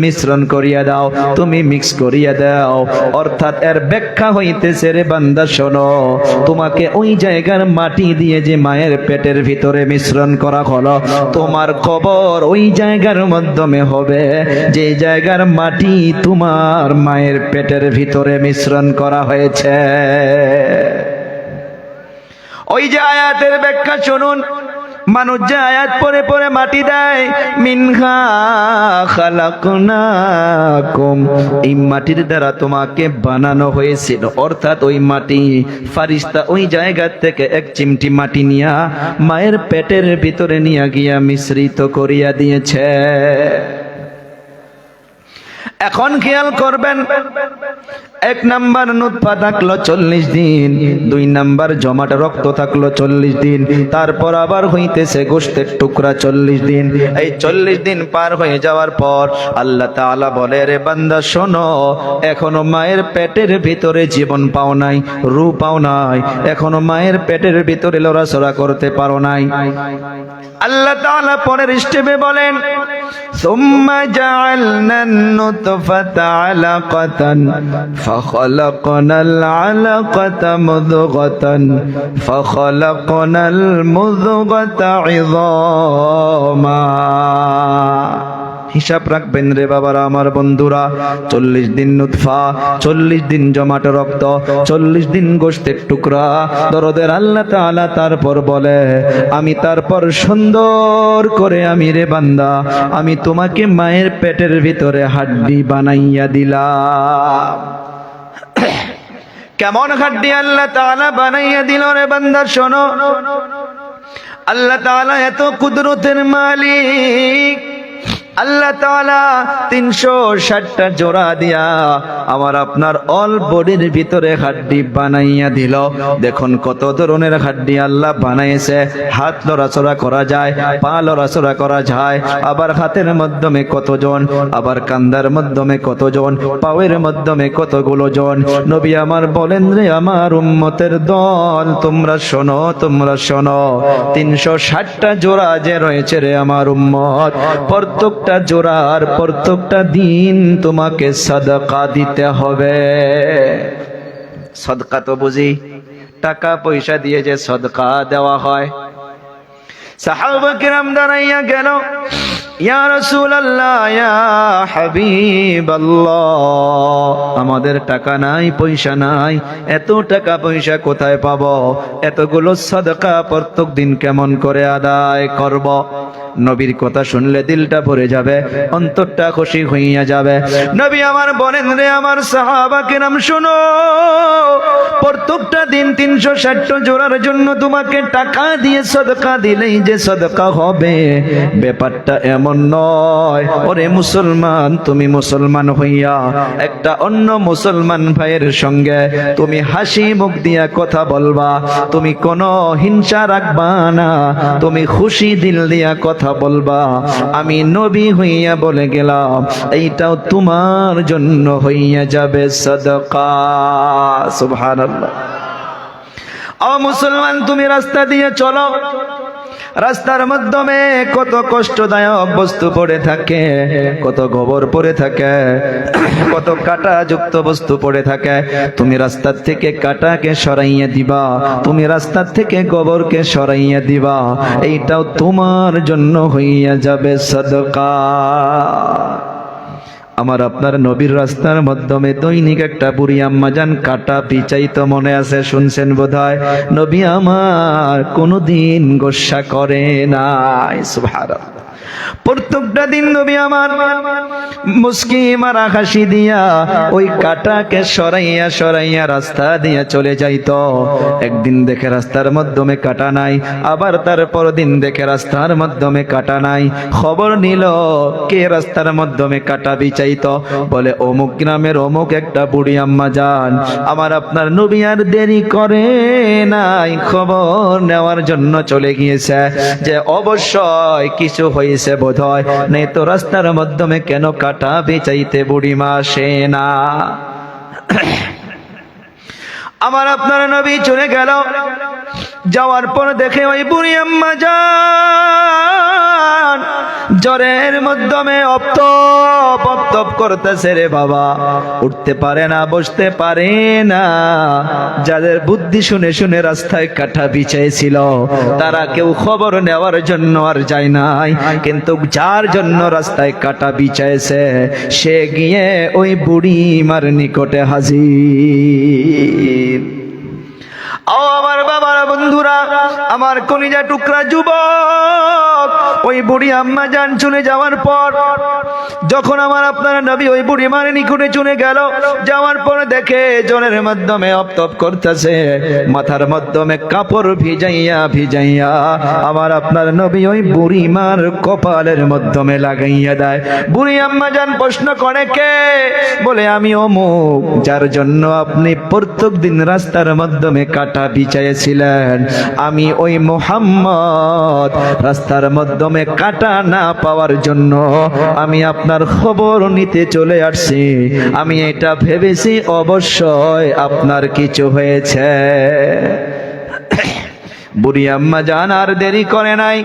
মিশ্রণ করিয়া দাও, তুমি মিক্স করিয়া দাও। অর্থাৎ এর ব্যাখ্যা হইতেছে, রে বান্দা শোনো, তোমাকে ওই জায়গার মাটি দিয়ে যে মায়ের পেটের ভিতরে মিশ্রণ করা হলো, তোমার কবর ওই জায়গার মাধ্যমে হবে যে জায়গার মাটি তোমার মায়ের পেটের ভিতরে মিশ্রণ করা হয়েছে। ওই যে আয়াতের ব্যাখ্যা শুনুন। মানুষ যে আয়াত পরে পরে মাটি দেয়, মিনহা খালাকনাকুম, এই মাটির দ্বারা তোমাকে বানানো হয়েছিল। অর্থাৎ ওই মাটি ফেরেশতা ওই জায়গা থেকে এক চিমটি মাটি নিয়া মায়ের পেটের ভিতরে নিয়ে গিয়া মিশ্রিত করিয়া দিয়েছে। এখন খেয়াল করবেন, 1 নাম্বার নুতফা থাকলো 40 দিন, 2 নাম্বার জমাট রক্ত থাকলো 40 দিন, তারপর আবার হইতেছে গোশতের টুকরা 40 দিন। এই 40 দিন পার হয়ে যাওয়ার পর আল্লাহ তাআলা বলে, রে বান্দা শোনো, এখনো মায়ের পেটের ভিতরে জীবন পাও নাই, রূহ পাও নাই, এখনো মায়ের পেটের ভিতরে লড়াচড়া করতে পারো নাই। আল্লাহ তাআলা পরের স্টেপে বলেন, সুম্মা জাআলনান নুতফাতা আলাকাতান ফাখালাকনাল আলাকাতা মুদগাতান ফাখালাকনাল মুদগাতা ইযামা। হিসাব রাখবেন রে বাবারা, আমার বন্ধুরা। 40 দিন নুতফা, 40 দিন জমাট রক্ত, 40 দিন গোশতের টুকরা, দরদের আল্লাহ তাআলা তারপর বলে, আমি তারপর সুন্দর করে আমি রে বান্দা, আমি তোমাকে মায়ের পেটের ভিতরে হাড্ডি বানাইয়া দিলাম। কেমন হাড্ডি আল্লাহ তাআলা বানাইয়া দিল রে বান্দা, শোনো। আল্লাহ তাআলা এত কুদরতের মালিক, আল্লাহ তাআলা 360টা জোড়া দিয়া আমার আপনার অল বডির ভিতরে হাড্ডি বানাইয়া দিল। দেখুন কত ধরনের হাড্ডি আল্লাহ বানাইছে। হাত লড়াচড়া করা যায়, পা লড়াচড়া করা যায়, আবার হাতের মাধ্যমে কতজন, আবার কান্দার মাধ্যমে কতজন, পাওয়ের মাধ্যমে কতগুলো জন। নবী আমার বলেন, রে আমার উম্মতের দল, তোমরা শোনো, তোমরা শোনো, 360টা জোড়া যে রয়েছে রে আমার উম্মত, প্রত্যেকটা জোড়ার প্রত্যেকটা দিন তোমাকে সাদাকা দিতে হবে। সাদকা তো বুঝি টাকা পয়সা দিয়ে যে সাদকা দেওয়া হয়। সাহাবা কিরাম দাঁড়াইয়া গেল, ইয়া রাসূলুল্লাহ, ইয়া হাবিবাল্লাহ, আমাদের টাকা নাই, পয়সা নাই, এত টাকা পয়সা কোথায় পাবো? এতগুলো সাদকা প্রত্যেক দিন কেমন করে আদায় করব? নবীর কথা শুনলে দিলটা ভরে যাবে, অন্তরটা খুশি হইয়া যাবে। নবী আমার বলেন, রে আমার সাহাবা কিরাম শোনো, প্রত্যেকটা দিন 360 জোড়ার জন্য তোমাকে টাকা দিয়ে সাদকা দিলেই যে সাদকা হবে, ব্যাপারটা এমন নয়। ওরে মুসলমান, তুমি মুসলমান হইয়া একটা অন্য মুসলমান ভাইয়ের সঙ্গে তুমি হাসি মুখ দিয়া কথা বলবা, তুমি কোনো হিংসা রাখবা না, তুমি খুশি দিল দিয়া কথা বলবা। আমি নবী হইয়া বলে গেলাম, এইটাও তোমার জন্য হইয়া যাবে সাদকা। সুবহানাল্লাহ। ও মুসলমান, তুমি রাস্তা দিয়ে চলো, রাস্তার মাধ্যমে কত কষ্টদায়ক বস্তু পড়ে থাকে, কত গোবর পড়ে থাকে, কত কাটা যুক্ত বস্তু পড়ে থাকে। তুমি রাস্তার থেকে কাটাকে সরাইয়া দিবা, তুমি রাস্তার থেকে গোবরকে সরাইয়া দিবা, এইটাও তোমার জন্য হইয়া যাবে সাদকা। আমার আপনার নবীর রাস্তার মাধ্যমে দৈনিক একটা বুড়ি আম্মা জান কাটা পিচাইতো, মনে আছে, শুনছেন বোধহয়। নবী আমার কোনদিন গোসা করে নাই। সুবহানাল্লাহ। প্রত্যেকটা দিন নবী আমার মুস্কি মারা হাসি দিয়া ওই কাটাকে সরাইয়া সরাইয়া রাস্তা দিয়া চলে যাইতো। একদিন দেখে রাস্তার মাধ্যমে কাটা নাই, আবার তারপর দিন দেখে রাস্তার মাধ্যমে কাটা নাই। খবর নিল কে রাস্তার মাধ্যমে কাটা বিছাইতো, বলে অমুক গ্রামের অমুক একটা বুড়ি আম্মা যান। আমার আপনার নবী আর দেরি করে নাই, খবর নেওয়ার জন্য চলে গিয়েছে যে অবশ্যই কিছু হয়েছে বোধহয়, নেই তো রাস্তার মাধ্যমে কেন কাটা বেচাইতে বুড়িমা আসে না। আমার আপনার নবী চলে গেল, যাওয়ার পর দেখে ওই বুড়ি আম্মা যান জ্বরের মাধ্যমে অপ্তপ অপ্তপ করতেছে রে বাবা, উঠতে পারে না, বসতে পারে না। যাদের বুদ্ধি শুনে শুনে রাস্তায় কাটা বিছাইছিল তারা কেউ খবর নেওয়ার জন্য আর যায় নাই, কিন্তু যার জন্য রাস্তায় কাটা বিছাইছে সে গিয়ে ওই বুড়ি মার নিকটে হাজির। ও আমার বাবারা, বন্ধুরা, আমার কলিজা টুকরা যুবক, ওই বুড়ি আম্মা জান চলে যাওয়ার পর যখন আমার আপনারা নবী ওই বুড়ি মার নিকটে চলে গেল, যাওয়ার পর দেখে জলের মাধ্যমে অপতপ করতেছে, মাথার মাধ্যমে কাপড় ভিজাইয়া ভিজাইয়া আমার আপনার নবী ওই বুড়ি মার কপালের মাধ্যমে লাগাইয়া দেয়। বুড়ি আম্মা জান প্রশ্ন করে, কে? বলে, আমি অমুক, যার জন্য আপনি প্রত্যেক দিন রাস্তার মাধ্যমে কাটা বিছাইছিলেন। আমি ওই মুহাম্মদ রাস্তার মাধ্যমে কাটা না পাওয়ার জন্য আমি আপনার খবর নিতে চলে আসছি। আমি এটা ভেবেছি অবশ্যই আপনার কিছু হয়েছে। বুড়ি আম্মা জান আর দেরি করে নাই,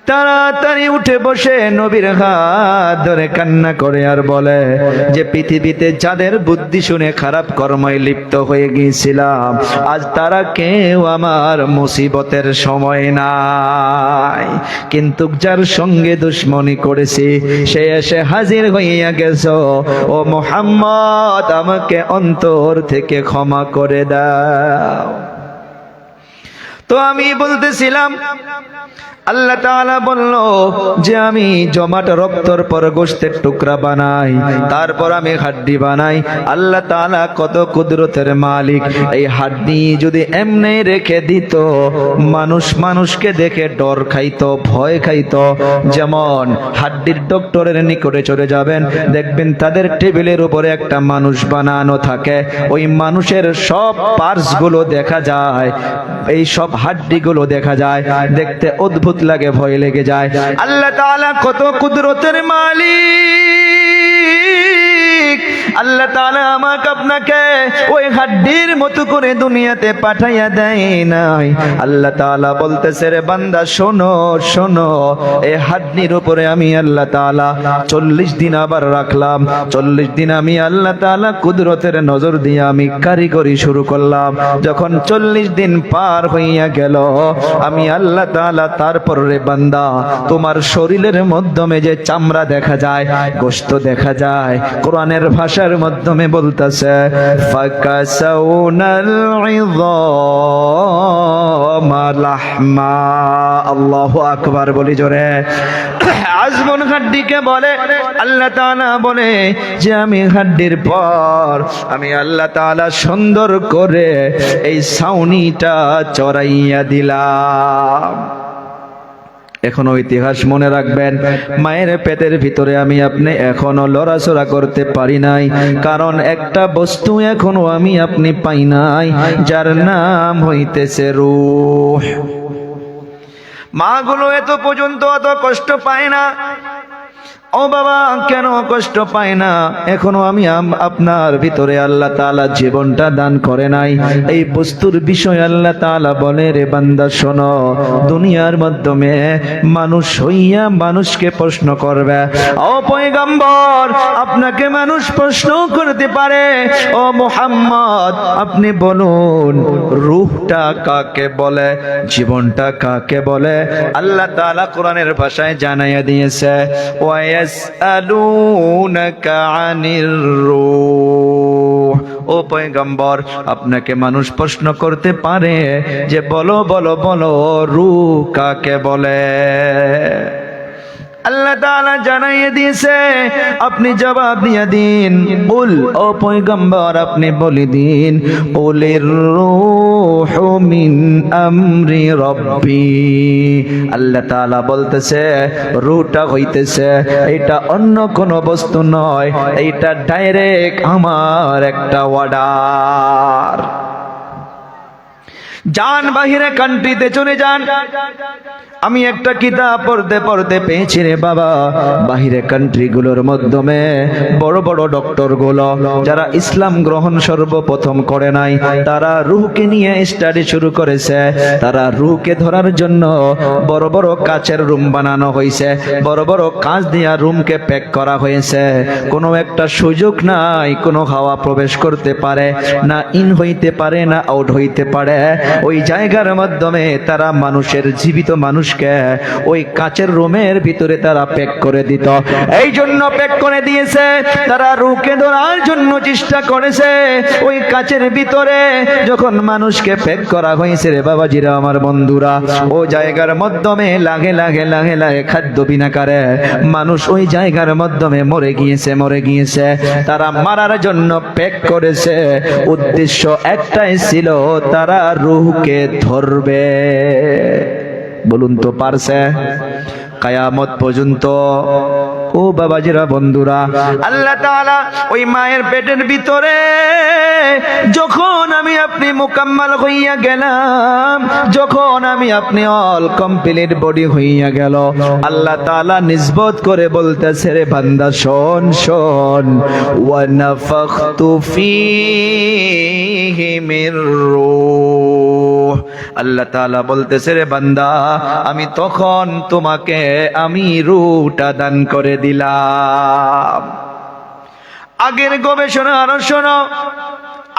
তাড়াতাড়ি উঠে বসে নবীর হাত ধরে কান্না করে আর বলে যে পৃথিবীতে যাদের বুদ্ধি শুনে খারাপ কর্মে লিপ্ত হয়ে গিয়েছিলাম, আজ তারা কেউ আমার মুসিবতের সময় নাই, কিন্তু যার সঙ্গে দুশ্মনী করেছি সে এসে হাজির হইয়া গেছ। ও মুহাম্মদ, আমাকে অন্তর থেকে ক্ষমা করে দাও। তো আমি বলতেছিলাম, আল্লাহ তাআলা বলল যে আমি জমাট রক্তর পর গোশতের টুকরা বানাই, তারপর আমি হাড্ডি বানাই। আল্লাহ তাআলা কত কুদরতের মালিক। এই হাড্ডি যদি এমনি রেখে দিত, মানুষ মানুষকে দেখে ডর খাইতো, ভয় খাইতো। যেমন হাড্ডির ডক্টরের নিকটে চলে যাবেন, দেখবেন তাদের টেবিলের উপরে একটা মানুষ বানানো থাকে, ওই মানুষের সব পার্টস গুলো দেখা যায়, এই সব হাড্ডিগুলো দেখা যায়, দেখতে অদ্ভুত লাগে, ভয় লেগে যায়। আল্লাহ তাআলা কত কুদরতের মালিক। আল্লাহ তাআলা আমাকে আপনাকে ওই হাড্ডির মতো করে দুনিয়াতে পাঠাইয়া দেয় নাই। আল্লাহ তাআলা বলতেছে, রে বান্দা শোনো শোনো, এই হাড্ডির উপরে আমি আল্লাহ তাআলা 40 দিন আবার রাখলাম। 40 দিন আমি আল্লাহ তাআলা কুদরতের নজর দিয়ে আমি কারিগরি শুরু করলাম। যখন 40 দিন পার হইয়া গেল, আমি আল্লাহ তাআলা তারপর রে বান্দা তোমার শরীরের মাধ্যমে যে চামড়া দেখা যায়, গোশত দেখা যায়, কোরআনের ভাষার মাধ্যমে বলতেছে ফাকাসাউনাল ইযামা লাহমা। আল্লাহু আকবার বলি জোরে। আজমন হাড্ডিকে বলে আল্লাহ তাআলা বলে যে আমি হাড্ডির পর আমি আল্লাহ তাআলা সুন্দর করে এই ছাউনিটা চড়াইয়া দিলাম। এখনো ইতিহাস মনে রাখবেন, মায়ের পেটের ভিতরে আমি আপনি এখনো লড়াচড়া করতে পারি নাই, কারণ একটা বস্তু এখনো আমি আপনি পাই নাই, যার নাম হইতেছে রূহ। মাগুলো এত পর্যন্ত অত কষ্ট পায় না। ও বাবা, কেন কষ্ট পায় না? এখনো আমি আপনার ভিতরে আল্লাহ তাআলা জীবনটা দান করে নাই। এই বস্তুর বিষয় আল্লাহ তাআলা বলে, রে বান্দা শোনো, দুনিয়ার মাধ্যমে মানুষ হইয়া মানুষকে প্রশ্ন করবে। ও পয়গম্বর, আপনাকে মানুষ প্রশ্ন করতে পারে, ও মুহাম্মদ আপনি বলুন রূহটা কাকে বলে, জীবনটা কাকে বলে? আল্লাহ তাআলা কোরআনের ভাষায় জানাইয়া দিয়েছে, ইয়াসআলুনাকা আনির রূহ। ও পয়গম্বর, আপনাকে মানুষ প্রশ্ন করতে পারে যে বলো বলো বলো রূহ কাকে বলে? আল্লাহ তাআলা জানাইয়ে দিয়েছে, আপনি জবাব দিয়ে দিন। কুল, ও পয়গম্বর আপনি বলে দিন, কুলির রূহু মিন আমরি রব্বি। আল্লাহ তাআলা বলতেছে রূহটা হইতেছে এটা অন্য কোনো বস্তু নয়, এইটা ডাইরেক্ট আমার একটা অর্ডার। যান বাহিরে কান্ট্রিতে চলে যান। আমি একটা কিতাব পড়তে পড়তে পেয়েছি রে বাবা, বাহিরে কান্ট্রি গুলোর মাধ্যমে বড় বড় ডক্টর গুলো যারা ইসলাম গ্রহণ সর্বপ্রথম করে নাই, তারা রূহকে নিয়ে স্টাডি শুরু করেছে। তারা রূহকে ধরার জন্য বড় বড় কাচের রুম বানানো হয়েছে, বড় বড় কাঁচ দিয়ে রুমকে প্যাক করা হয়েছে। কোনো একটা সুযোগ নাই কোনো হাওয়া প্রবেশ করতে পারে না, ইন হইতে পারে না আউট হইতে পারে। ওই জায়গার মাধ্যমে তারা মানুষের, জীবিত মানুষকে ওই কাচের রুমের ভিতরে তারা প্যাক করে দিত। এই জন্য প্যাক করে দিয়েছে, তারা রূহকে ধরার জন্য চেষ্টা করেছে। ওই কাচের ভিতরে যখন মানুষকে প্যাক করা হয়েছে রে বাবাজিরা, আমার বন্ধুরা, ও জায়গার মাধ্যমে লাগে লাগে লাগে লাগে খাদ্য বিনাকারে মানুষ ওই জায়গার মাধ্যমে মরে গিয়েছে। তারা মারার জন্য প্যাক করেছে। উদ্দেশ্য একটাই ছিল, তারা রূহকে ধরবে। বলুন তো পারছে? কিয়ামত পর্যন্ত বাবাজিরা বন্ধুরা, আল্লাহ তাআলা ওই মায়ের পেটের ভিতরে যখন আমি আপনি মুকাম্মাল হইয়া গেলাম, যখন আমি আপনি অল কমপ্লিট বডি হইয়া গেল, আল্লাহ তাআলা নিসবত করে বলতেছে, রে বান্দা শোন শোন, ওয়া নাফাখতু ফীহি মির রূহ, আল্লাহ তাআলা বলতেছে, রে বান্দা আমি তখন তোমাকে আমি রূহটা দান করে দিলাম। আগের গবেষণা আরো শোনো,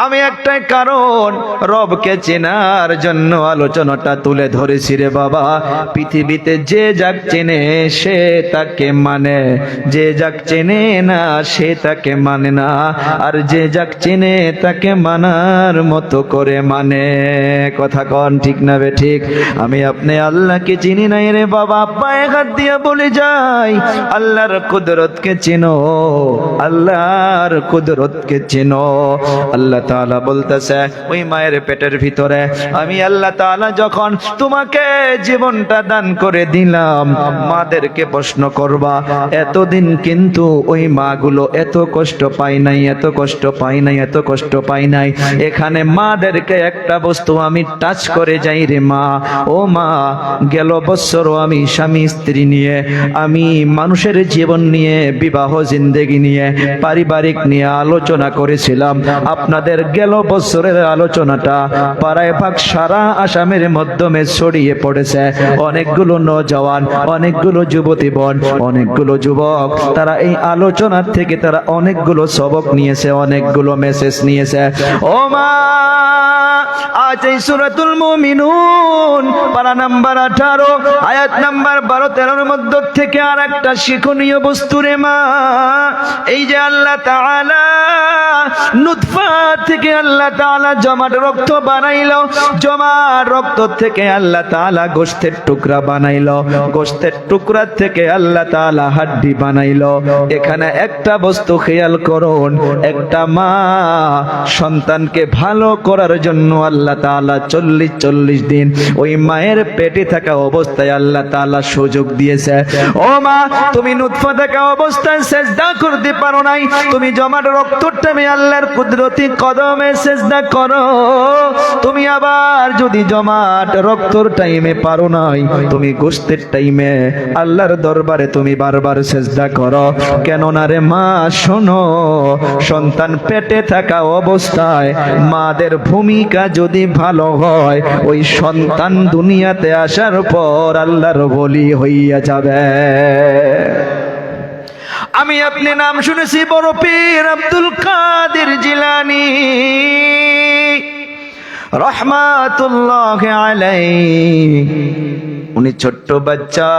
আমি একটা কারণ রবকে চেনার জন্য আলোচনাটা তুলে ধরেছি রে বাবা। পৃথিবীতে যে যাক চেনে সে তাকে মানে, যে যাক চেনে না সে তাকে মানে না, আর যে যাক চেনে তাকে মানার মতো করে মানে। কথা কন ঠিক না বে ঠিক? আমি আপনি আল্লাহকে চিনি নাই রে বাবা, পায়ে হাত দিয়ে বলে যাই আল্লাহর কুদরতকে চিনো, আল্লাহর কুদরতকে চিনো। আল্লাহ তাআলা বলতেছে ওই মায়ের পেটের ভিতরে আমি আল্লাহ তাআলা যখন তোমাকে জীবনটা দান করে দিলাম, মাদেরকে প্রশ্ন করবা এতদিন কিন্তু ওই মাগুলো এত কষ্ট পাই নাই, এত কষ্ট পাই নাই, এত কষ্ট পাই নাই। এখানে মাদেরকে একটা বস্তু আমি টাচ করে যাই রে মা, ও মা গেল বছরও আমি স্বামী স্ত্রী নিয়ে, আমি মানুষের জীবন নিয়ে, বিবাহ জিন্দেগি নিয়ে, পারিবারিক নিয়ে আলোচনা করেছিলাম। আপনাদের গেল বছরের আলোচনাটা পাড়ায় ভাগ সারা আসামের মাধ্যমে ছড়িয়ে পড়েছে। অনেকগুলো নওজওয়ান, অনেকগুলো যুবতী বোন, অনেকগুলো যুবক তারা এই আলোচনার থেকে তারা অনেকগুলো সবক নিয়েছে, অনেকগুলো মেসেজ নিয়েছে। ও মা, আজ এই সূরাতুল মুমিনুন পারা নাম্বার 18 আয়াত নাম্বার 12-13 মধ্য থেকে আর একটা শিক্ষণীয় বস্তু রে মা। এই যে আল্লাহ তাআলা নুতফা থেকে আল্লাহ তাআলা জমাট রক্ত বানাইলো, জমাট রক্ত থেকে আল্লাহ তাআলা গোশতের টুকরা বানাইলো, গোশতের টুকরা থেকে আল্লাহ তাআলা হাড্ডি বানাইলো। এখানে একটা বস্তু খেয়াল করুন, একটা মা সন্তানকে ভালো করার জন্য আল্লাহ তাআলা 40 দিন ওই মায়ের পেটে থাকা অবস্থায় আল্লাহ তাআলা সুযোগ দিয়েছে। ও মা, তুমি নুতফা থাকা অবস্থায় সিজদা করতে পারো নাই, তুমি জমাট রক্তটা আমি আল্লাহর কুদরতি কদমে সিজদা করো। তুমি আবার যদি জমাট রক্তর টাইমে পারো নাই, তুমি গোশতের টাইমে আল্লাহর দরবারে তুমি বারবার সিজদা করো। কেন না রে মা, শোনো, সন্তান পেটে থাকা অবস্থায় মাদের ভূমিকা যদি ভালো হয়, ওই সন্তান দুনিয়াতে আসার পর আল্লাহর ওলি হইয়া যাবে। আমি আপনি নাম শুনেছি বড় পীর আব্দুল কাদের জিলানী রহমাতুল্লাহি আলাইহি। উনি ছোট্ট বাচ্চা,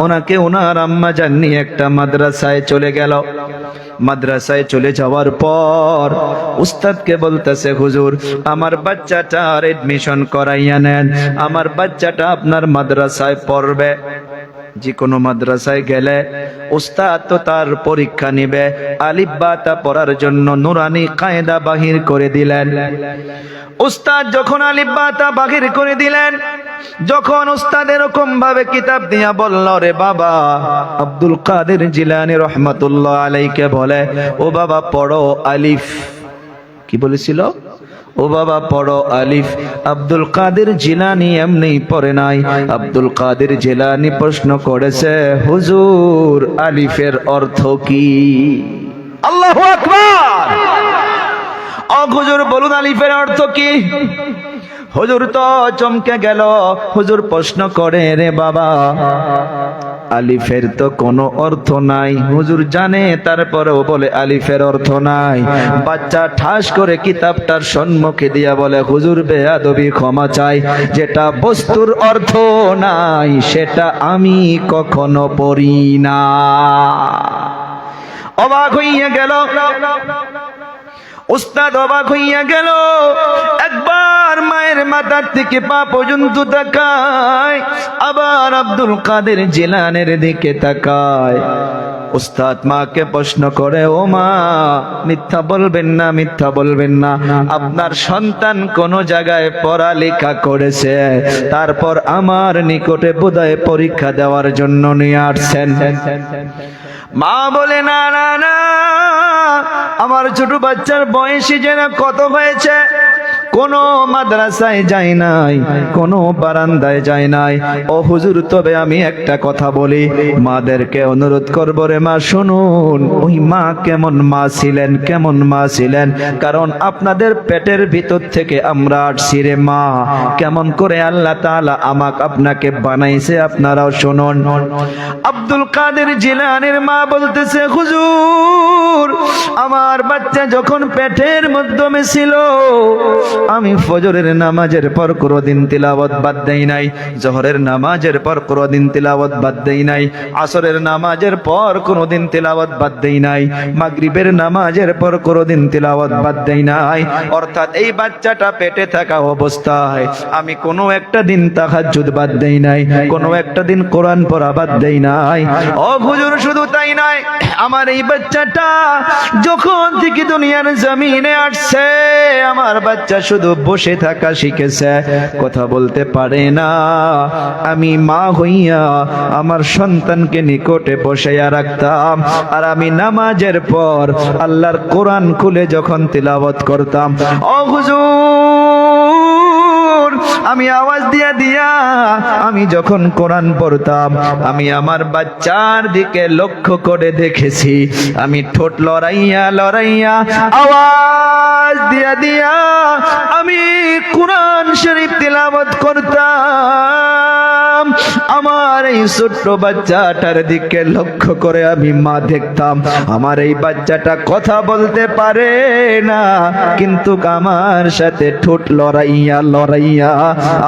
ওনাকে ওনার আম্মা জান নিয়ে একটা মাদ্রাসায় চলে গেল। মাদ্রাসায় চলে যাওয়ার পর উস্তাদকে বলতেছে, হুজুর আমার বাচ্চাটার এডমিশন করাইয়া নেন, আমার বাচ্চাটা আপনার মাদ্রাসায় পড়বে। যে কোনো মাদ্রাসায় গেলে উস্তাদ তো তার পরীক্ষা নিবে, আলিফ বা তা পড়ার জন্য নুরানি কায়দা বাহির করে দিলেন। উস্তাদ যখন আলিফ বা তা বাহির করে দিলেন, যখন উস্তাদ এরকম ভাবে কিতাব দিয়া বলল, রে বাবা, আব্দুল কাদের জিলানী রহমাতুল্লাহ আলাইকে বলে, ও বাবা পড়ো আলিফ। কি বলেছিল? ও বাবা পড়ো আলিফ। আব্দুল কাদের জিলানী এমনি পড়ে নাই, আব্দুল কাদের জিলানী প্রশ্ন করেছে, হুজুর আলিফের অর্থ কি? আল্লাহু আকবার! ও হুজুর বলুন আলিফের অর্থ কি? হুজুর তো চমকে গেল। হুজুর প্রশ্ন করে, রে বাবা আলিফের তো কোনো অর্থ নাই। হুজুর জানে, তারপরেও বলে আলিফের অর্থ নাই। বাচ্চা ঠাস করে কিতাবটার সম্মুখে দিয়া বলে, হুজুর বেয়াদবি, ক্ষমা চাই, যেটা বস্তুর অর্থ নাই সেটা আমি কখনো পড়ি না। অবাক হইয়া গেল উস্তাদ, অবাক হইয়া গেল। একবার মায়ের মাথার থেকে পা পর্যন্ত তাকায়, আবার আব্দুল কাদের জিলানের দিকে তাকায়। উস্তাদ মাকে প্রশ্ন করে, ও মা মিথ্যা বলবেন না, মিথ্যা বলবেন না, আপনার সন্তান কোন জায়গায় পড়ালেখা করেছে, তারপর আমার নিকটে বোধহয় পরীক্ষা দেওয়ার জন্য নিয়ে আসছেন। মা বলে না না না, আমার ছোট বাচ্চার বয়সী যেন কত হয়েছে, কোনো মাদ্রাসায় যায় নাই, কোনো বারান্দায় যায় নাই। ও হুজুর, তবে আমি একটা কথা বলি, মাদেরকে অনুরোধ করবো রে মা, শুনুন ওই মা কেমন মা ছিলেন, কেমন মা ছিলেন, কারণ আপনাদের পেটের ভিতর থেকে আমরা আসছি রে মা, কেমন করে আল্লাহ তাআলা আপনাকে বানাইছে আপনারাও শুনুন। আব্দুল কাদের জিলানীর মা বলতেছে, হুজুর আমার বাচ্চা যখন পেটের মধ্যে ছিল, আমি ফজরের নামাজের পর কোনদিন তিলাওয়াত বাদ দেই নাই, জোহরের নামাজের পর কোনদিন তিলাওয়াত বাদ দেই নাই, আসরের নামাজের পর কোনদিন তিলাওয়াত বাদ দেই নাই, মাগরিবের নামাজের পর কোনদিন তিলাওয়াত বাদ দেই নাই। অর্থাৎ এই বাচ্চাটা পেটে থাকা অবস্থায় আমি কোনো একটা দিন তাহাজ্জুদ বাদ দেই নাই, কোনো একটা দিন কোরআন পড়া বাদ দেই নাই। ও হুজুর, শুধু তাই নয়, আমার এই বাচ্চাটা যখন থেকে দুনিয়ার জমিনে আসছে, আমার বাচ্চা শুধু বসে থাকা শিখেছে, কথা বলতে পারে না। আমি মা হইয়া আমার সন্তানকে নিকটে বসাইয়া রাখতাম, আর আমি নামাজের পর আল্লাহর কোরআন খুলে যখন তিলাওয়াত করতাম, ও হুজুর আমি আওয়াজ দিয়া দিয়া আমি যখন কোরআন পড়তাম, আমি আমার বাচ্চার দিকে লক্ষ্য করে দেখেছি, আমি ঠোঁট লড়াইয়া লড়াইয়া আওয়াজ দিয়া দিয়া আমি কোরআন শরীফ তিলাওয়াত করতাম। আমার এই ছোট্ট বাচ্চাটার দিকে লক্ষ্য করে আমি মা দেখতাম, আমার এই বাচ্চাটা কথা বলতে পারে না, কিন্তু আমার সাথে ঠোঁট লড়াইয়া লড়াইয়া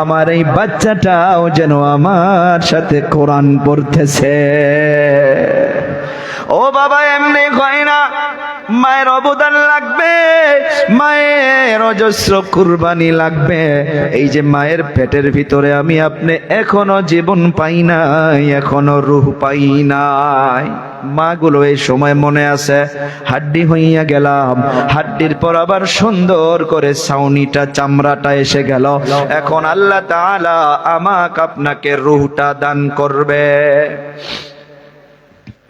আমার এই বাচ্চাটাও যেন আমার সাথে কোরআন পড়তেছে। ও বাবা, এমনি হয় না, মায়ের অবদান লাগবে, মায়ের অজস্র কুরবানি লাগবে। এই যে মায়ের পেটের ভিতরে আমি আপনি এখনো জীবন পাই নাই, এখনো রূহ পাই নাই। মাগুলো এই সময় মনে আছে, হাড্ডি হইয়া গেলাম, হাড্ডির পর আবার সুন্দর করে ছাউনিটা চামড়াটা এসে গেল, এখন আল্লাহ তাআলা আমাকে আপনাকে রূহটা দান করবে।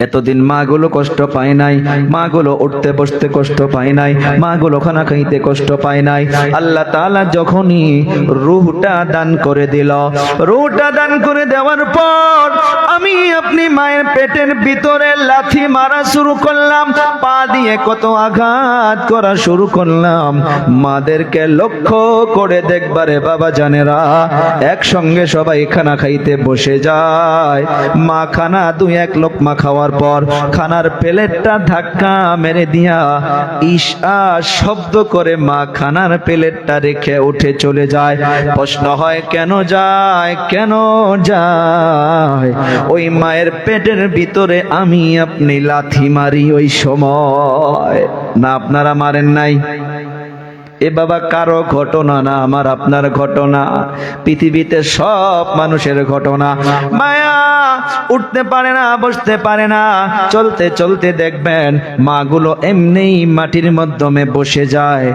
এতদিন মাগুলো কষ্ট পায় নাই, মাগুলো উঠতে বসতে কষ্ট পায় নাই, মাগুলো খানা খাইতে কষ্ট পায় নাই। আল্লাহ তাআলা যখনই রূহটা দান করে দিল, রূহটা দান করে দেওয়ার পর আমি আপনি মায়ের পেটের ভিতরে লাথি মারা শুরু করলাম, পা দিয়ে কত আঘাত করা শুরু করলাম। মাদেরকে লক্ষ্য করে দেখবারে বাবা জানেরা, একসঙ্গে সবাই খানা খাইতে বসে যায়, মা খানা দুই এক লোকমা খাওয়ার পর খানার প্লেটটা ধাক্কা মেরে দিয়া ঈশা শব্দ করে মা খানার প্লেটটা রেখে উঠে চলে যায়। প্রশ্ন হয় কেন যায়, কেন যায়? ওই মায়ের পেটের ভিতরে আমি আপনি লাথি মারি ওই সময়, না আপনারা মারেন নাই? এ বাবা কারো ঘটনা না, আমার আপনার ঘটনা, পৃথিবীতে সব মানুষের ঘটনা। মায়া উঠতে পারে না, বসতে পারে না, চলতে চলতে দেখবেন মাগুলো এমনি মাটির মাধ্যমে বসে যায়,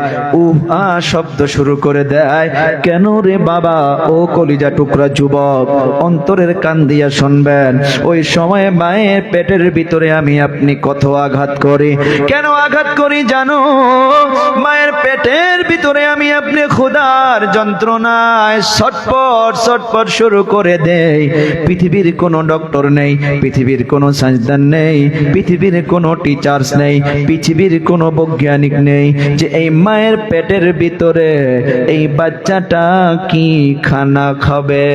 উহা শব্দ শুরু করে দেয়। কেন রে বাবা? ও কলিজা টুকরা যুবক, অন্তরের কান দিয়া শুনবেন, ওই সময় মায়ের পেটের ভিতরে আমি আপনি কত আঘাত করি। কেন আঘাত করি জানো? মায়ের পেটের ভিতরে আমি আপনি ক্ষুধার যন্ত্রণায় ছটপট ছটপট শুরু করে দেই। পৃথিবীর কোনো ডক্টর নেই, পৃথিবীর কোনো সায়েন্সদান নেই, পৃথিবীর কোনো টিচার্স নেই, পৃথিবীর কোনো বৈজ্ঞানিক নেই যে এই মায়ের পেটের ভিতরে এই বাচ্চাটা কি খানা খাবে।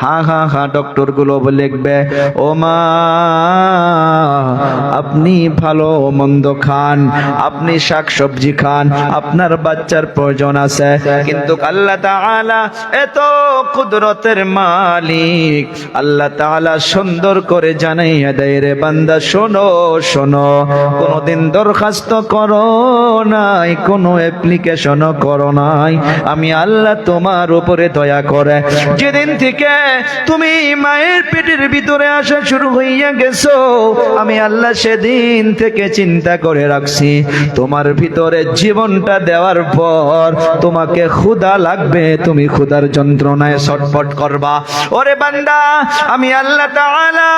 হা হা হা ডক্টর গুলো লিখবে, ও মা আপনি ভালো মন্দ খান, আপনি শাকসবজি খান, আপনার বাচ্চার প্রয়োজন আছে। কিন্তু আল্লাহ তাআলা এত কুদরতের মালিক, আল্লাহ তাআলা সুন্দর করে জানাইয়া দেয়, রে বান্দা শোনো শোনো, কোনদিন দরখাস্ত করো নাই, কোনো অ্যাপ্লিকেশনও করো নাই, আমি আল্লাহ তোমার উপরে দয়া করে যেদিন থেকে তুমি মায়ের পেটের ভিতরে আসা শুরু হইয়া গেছো, আমি আল্লাহ সেদিন থেকে চিন্তা করে রাখছি তোমার ভিতরে জীবনটা দেওয়ার পর তোমাকে ক্ষুধা লাগবে, তুমি ক্ষুধার যন্ত্রণায় ছটফট করবা। ওরে বান্দা, আমি আল্লাহ তাআলা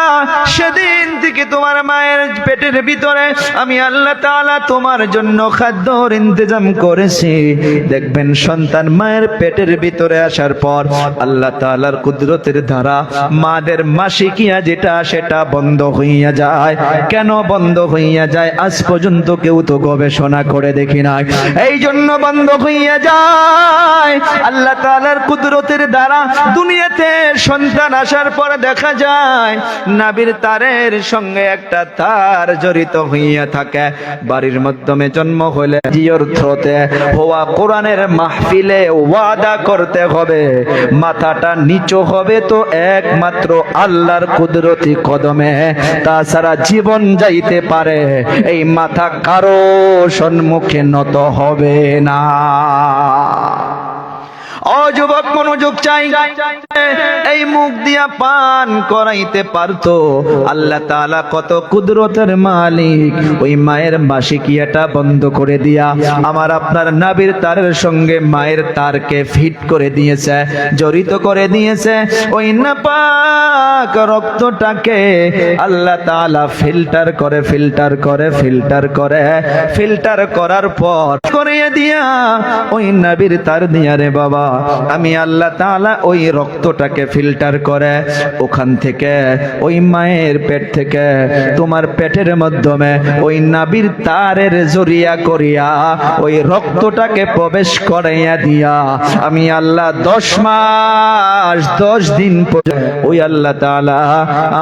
সেদিন থেকে তোমার মায়ের পেটের ভিতরে আমি আল্লাহ তাআলা তোমার জন্য খাদ্যর ইন্তজাম করেছি। দেখবেন সন্তান মায়ের পেটের ভিতরে আসার পর আল্লাহ তাআলার কুদরতের দ্বারা মাদের মাসিকিয়া যেটা সেটা বন্ধ হইয়া যায়। কেন বন্ধ হইয়া যায় আজ পর্যন্ত কেউ তো গবেষণা করে দেখি নাই। এই জন্য বন্ধ হইয়া যায়, আল্লাহ তাআলার কুদরতের দ্বারা দুনিয়াতে সন্তান আসার পর দেখা যায় নাভির তারের সঙ্গে একটা তার জড়িত হইয়া থাকে। বাড়ির মাধ্যমে জন্ম হলে জিওর থ্রোতে হওয়া কোরআনের মাহফিলে ওয়াদা করতে হবে মাথাটা নিচু হবে তো একমাত্র আল্লাহর কুদরতি কদমে, তাছাড়া জীবন যাইতে পারে এই মাথা কারো সম্মুখে নত হবে না। ও যুবক, মনোযোগ চাই। এই মুখ দিয়া পান করাইতে পারতো আল্লাহ তাআলা কত কুদরতের মালিক। ওই মায়ের মাসিকিয়াটা বন্ধ করে দিয়া আমার আপনার নাভির তারের সঙ্গে মায়ের তারকে ফিট করে দিয়েছে, জড়িত করে দিয়েছে। ওই নাপাক রক্তটাকে আল্লাহ তাআলা ফিল্টার করার পর করিয়ে দিয়া ওই নাভির তার দিয়া রে বাবা আমি আল্লাহ তাআলা ওই রক্তটাকে ফিল্টার করে ওখান থেকে ওই মায়ের পেট থেকে তোমার পেটের মাধ্যমে ওই নাভির তারের জরিয়া করিয়া ওই রক্তটাকে প্রবেশ করাইয়া দিয়া আমি আল্লাহ 10 মাস 10 দিন ওই আল্লাহ তাআলা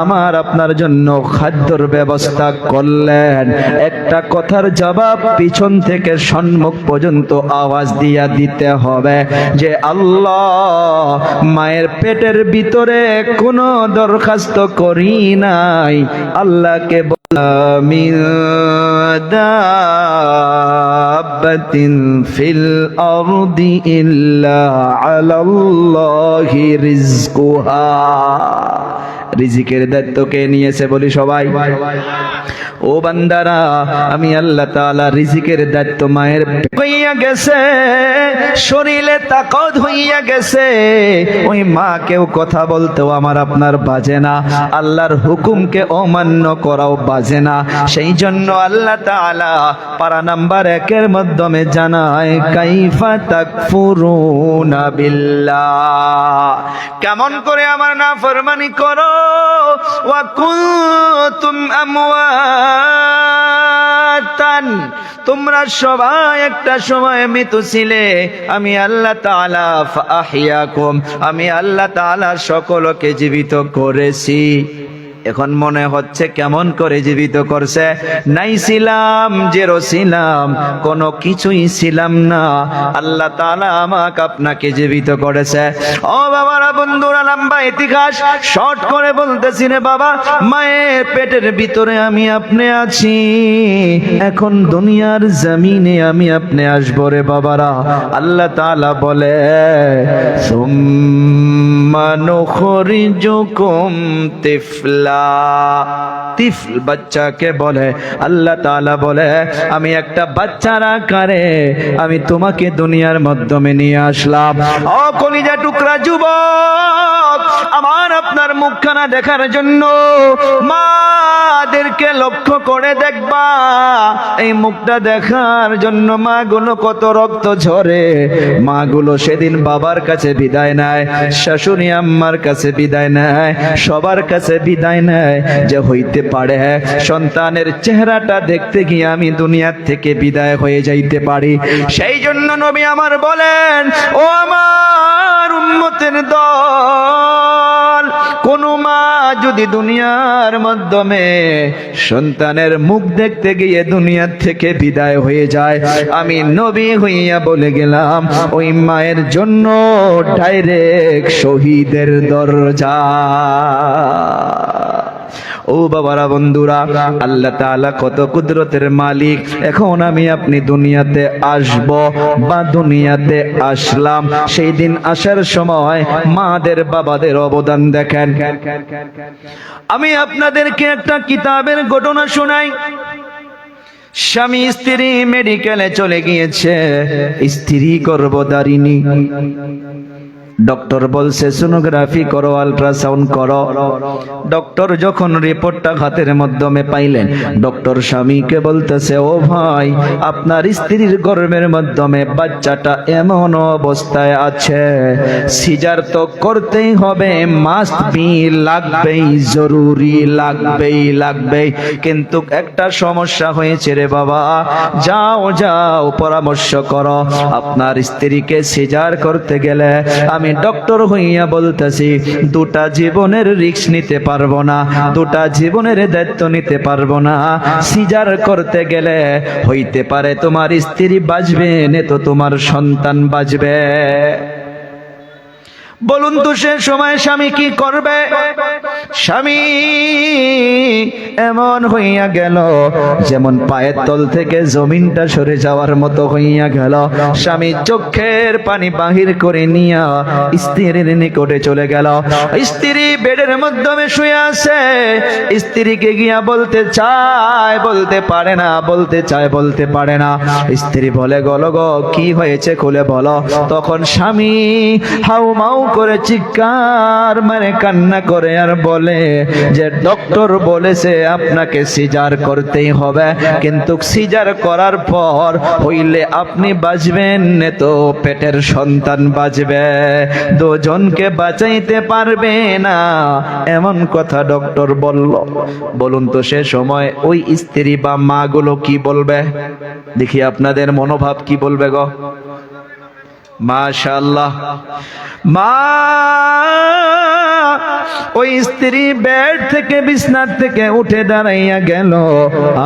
আমার আপনার জন্য খাদ্যর ব্যবস্থা করলেন। একটা কথার জবাব পিছন থেকে সম্মুখ পর্যন্ত আওয়াজ দিয়া দিতে হবে যে আল্লাহ মায়ের পেটের ভিতরে কোনো দরখাস্ত করি নাই, আল্লাহকে মিন দাব্বাতিন ফিল আরদি ইল্লা আলাল্লাহি রিজকুহা। রিজিকের দায়িত্ব কে নিয়েছে বলি সবাই? ও বান্দারা, আমি আল্লাহ তাআলা রিজিকের দায়িত্ব মায়ের হইয়া গেছে, শরীরে তাকত হইয়া গেছে। ওই মা কেউ কথা বলতেও আমার আপনার বাজে না, আল্লাহর হুকুমকে অমান্য করাও বাজে না। সেই জন্য আল্লাহ তাআলা পারা নাম্বার 1 এর মাধ্যমে জানায় কাইফা তাকফুরুনা বিল্লাহ, কেমন করে আমার নাফরমানি করো। ওয়া কুনতুম আমওয়াতান, তোমরা সবাই একটা সময় মৃত ছিলে, আমি আল্লাহ তাআলা ফাহিয়াকুম, আমি আল্লাহ তাআলা সকলকে জীবিত করেছি। এখন মনে হচ্ছে কেমন করে জীবিত করছে? নাই ছিলাম, জেরো ছিলাম, কোনো কিছুই ছিলাম না, আল্লাহ তাআলা আমাকে আপনাকে জীবিত করেছে। ও বাবারা, বন্ধুরা, লম্বা ইতিহাস শর্ট করে বলতেছি রে বাবা, মায়ের পেটের ভিতরে আমি আপনি আছি, এখন দুনিয়ার জমিনে আমি আপনি আসবো রে বাবারা। আল্লাহ তাআলা বলে সুম্মা নুখরিজুকুম তিফলা, তিফল বাচ্চাকে বলে আল্লাহ তাআলা বলে আমি একটা বাচ্চার আকারে আমি তোমাকে দুনিয়ার মাধ্যমে নিয়ে আসলাম। ও কলিজা টুকরা যুবক, আমার আপনার মুখখানা দেখার জন্য মাদেরকে লক্ষ্য করে দেখবা। এই মুখটা দেখার জন্য মাগুলো কত রক্ত ঝরে, মাগুলো সেদিন বাবার কাছে বিদায় নেয়, শাশুড়ি আম্মার কাছে বিদায় নেয়, সবার কাছে বিদায় নেয় যে হইতে পারে সন্তানের চেহারাটা দেখতে গিয়ে আমি দুনিয়ার থেকে বিদায় হয়ে যাইতে পারি। সেই জন্য নবী আমার বলেন, ও আমার উম্মতের দল, কোন মা যদি দুনিয়ার মাধ্যমে সন্তানের মুখ দেখতে গিয়ে দুনিয়ার থেকে বিদায় হয়ে যায়, আমি নবী হইয়া বলে গেলাম ওই মায়ের জন্য ডাইরেক্ট শহীদের দরজা। ও বাবারা বন্ধুরা, আল্লাহ তাআলা কত কুদরতের মালিক। এখন আমি আপনি দুনিয়াতে আসব বা দুনিয়াতে আসলাম, সেই দিন আসার সময় মাদের বাবাদের অবদান দেখেন। আমি আপনাদেরকে একটা কিতাবের ঘটনা শোনাই। স্বামী স্ত্রী মেডিকেলে চলে গিয়েছে, স্ত্রী গর্ভধারিণী। ডক্টর বলছে সোনোগ্রাফি করো, আল্ট্রাসাউন্ড করো। ডক্টর যখন রিপোর্টটা হাতের মাধ্যমে পাইলেন, ডক্টর স্বামীকে বলতেছে, ও ভাই, আপনার স্ত্রীর গর্ভের মাধ্যমে বাচ্চাটা এমন অবস্থায় আছে, সিজার তো করতেই হবে, মাস্ট বি, লাগবেই, জরুরি, লাগবেই। কিন্তু একটা সমস্যা হয়েছে রে বাবা, যাও পরামর্শ করো। আপনার স্ত্রীকে সিজার করতে গেলে আমি ডক্টর হইয়া বলতেছি, দুটা জীবনের রিস্ক নিতে পারবো না, দুটা জীবনের দায়িত্ব নিতে পারবো না। সিজার করতে গেলে হইতে পারে তোমার স্ত্রী বাঁচবে না, তো তোমার সন্তান বাঁচবে। বলুন তো সে সময় স্বামী কি করবে? স্বামী এমন হইয়া গেল যেমন পায়ের তল থেকে জমিনটা সরে যাওয়ার মতো হইয়া গেল। স্বামী চোখের পানি বাহির করে নিয়া স্ত্রীর নিকটে চলে গেল। স্ত্রী বেডের মাধ্যমে শুয়ে আছে। স্ত্রীকে গিয়া বলতে চায়, বলতে পারে না, বলতে চায়, বলতে পারে না। স্ত্রী বলে, গো কি হয়েছে খুলে বলো। তখন স্বামী হাউমাউ করে চিৎকার মানে কান্না করে আর বলে যে ডক্টর বলেছে আপনাকে সিজার করতেই হবে, কিন্তু সিজার করার পর হইলে আপনি বাঁচবেন না, তো পেটের সন্তান বাঁচবে, দুজনকে বাঁচাইতে পারবে না, এমন কথা ডক্টর বলল। বলুন তো সে সময় ওই স্ত্রী বা মা গুলো কি বলবে? দেখি আপনাদের মনোভাব কি বলবে গো। মাশাআল্লাহ, মা ওই স্ত্রী বেড থেকে বিছনার থেকে উঠে দাঁড়াইয়া গেল,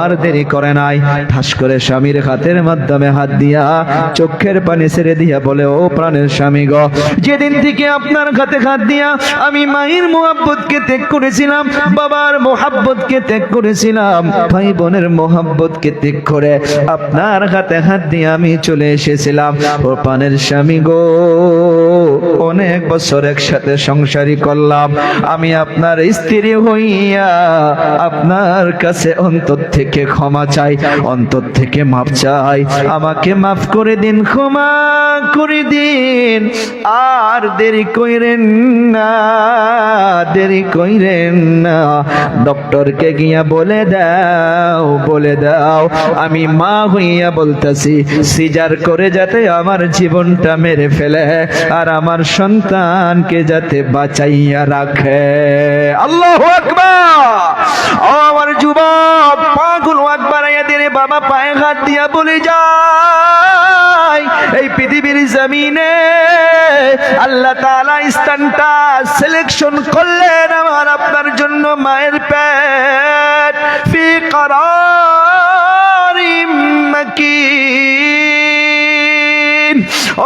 আর দেরি করে নাই, ঠাস করে স্বামীর হাতের মাধ্যমে হাত দিয়া চোখের পানি ছেড়ে দিয়া বলে, ও প্রাণের স্বামী গো, যেদিন থেকে আপনার হাতে হাত দিয়া আমি মায়ের মোহাব্বতকে ত্যাগ করেছিলাম, বাবার মোহাব্বতকে ত্যাগ করেছিলাম, ভাই বোনের মোহাব্বতকে ত্যাগ করে আপনার হাতে হাত দিয়ে আমি চলে এসেছিলাম। ও প্রাণের স্বামী গো, অনেক বছর একসাথে সংসারী করলাম, আমি আপনার স্ত্রী হইয়া আপনার কাছে অন্তর থেকে ক্ষমা চাই, অন্তর থেকে মাপ চাই, আমাকে মাফ করে দিন, ক্ষমা করে দিন, আর দেরি কইরেন না, দেরি কইরেন না। ডক্টরকে গিয়া বলে দাও, বলে দাও আমি মা হইয়া বলতাছি, সিজার করে যাতে আমার জীবনটা মেরে ফেলে আর আমার সন্তানকে যাতে বাঁচাইয়া রাখে। আল্লাহু আকবার। ও আমার যুবক, পাগুলো একবার আইয়া দিনে বাবা পায়ে হাত দিয়া বলে যায়, এই পৃথিবীর জমিনে আল্লাহ তাআলা স্থানটা সিলেকশন করলেন আমার আপনার জন্য, মায়ের পেট, ফি করারিম মাকিন।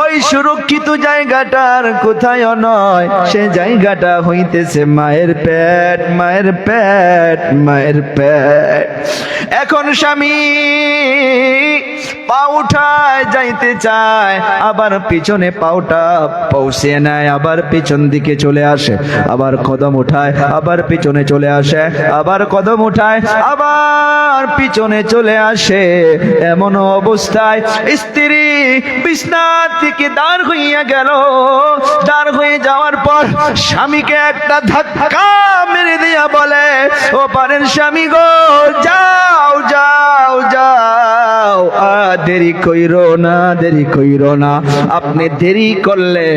ওই সুরক্ষিত জায়গাটার কোথায় নয়, সে জায়গাটা হইতেছে মায়ের পেট, মায়ের পেট, মায়ের পেট। এখন স্বামী পা উঠায় যাইতে চায়, আবার পিছনে পাউটা পৌঁছে নেয়, আবার পিছন দিকে চলে আসে, আবার কদম উঠায়, আবার পিছনে চলে আসে, আবার কদম উঠায়, আবার পিছনে চলে আসে। এমন অবস্থায় স্ত্রী বিছনা থেকে দাঁড় হইয়া গেল। দাঁড় হয়ে যাওয়ার পর স্বামীকে একটা ধাক্কা মেরে দিয়া বলে, ও পারেন স্বামী গো, যাও যাও যাও, দেরি কইরো না, দেরি কইরো না, আপনি দেরি করলে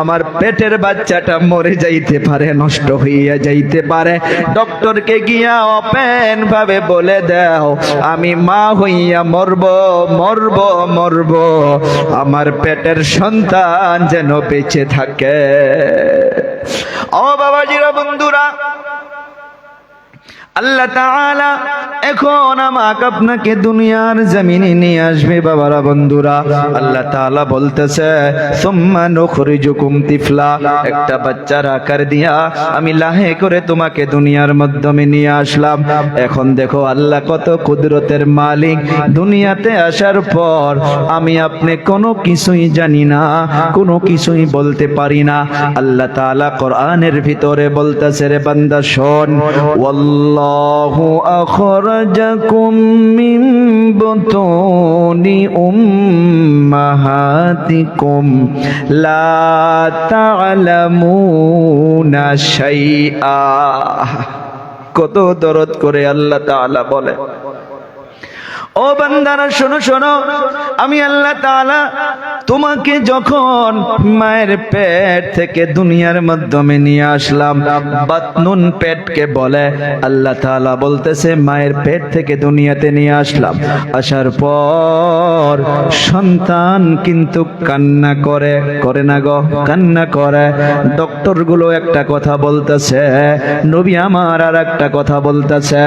আমার পেটের বাচ্চাটা মরে যাইতে পারে, নষ্ট হইয়া যাইতে পারে। ডক্টরকে গিয়া ওপেন ভাবে বলে দাও, আমি মা হইয়া মরব, মরব, মরব, আমার পেটের সন্তান যেন বেঁচে থাকে। ও বাবাজিরা, বন্ধুরা, আল্লাহ তাআলা এখন আমাকে আপনাকে দুনিয়ার জমিনে নিয়ে আসবে বাবারা বন্ধুরা। আল্লাহ তাআলা বলতেছে সুম্মা নুখরিজুকুম তিফলা, একটা বাচ্চার আকার দিয়া আমি লাহে করে তোমাকে দুনিয়ার মাধ্যমে নিয়ে আসলাম। এখন দেখো আল্লাহ কত কুদরতের মালিক। দুনিয়াতে আসার পর আমি আপনি কোনো কিছুই জানি না, কোনো কিছুই বলতে পারি না। আল্লাহ তাআলা কোরআনের ভিতরে বলতেছে, রে বান্দা শোন, ওয়াল্লাহু আখরাজাকুম মিন বুতুনি উম্মাহাতিকুম লা তা'লামুনা শাইআ। কত দরদ করে আল্লাহ তাআলা বলে, ও বান্দারা শোনো শোনো, আমি আল্লাহ তাআলা তোমাকে যখন মায়ের পেট থেকে দুনিয়ার মাধ্যমে নিয়ে আসলাম, বাতনুন পেটকে বলে, আল্লাহ তাআলা বলতেছে মায়ের পেট থেকে দুনিয়াতে নিয়ে আসলাম। আসার পর সন্তান কিন্তু কান্না করে, করে না গো, কান্না করে। ডক্টর গুলো একটা কথা বলতেছে, নবী আমার আর একটা কথা বলতেছে।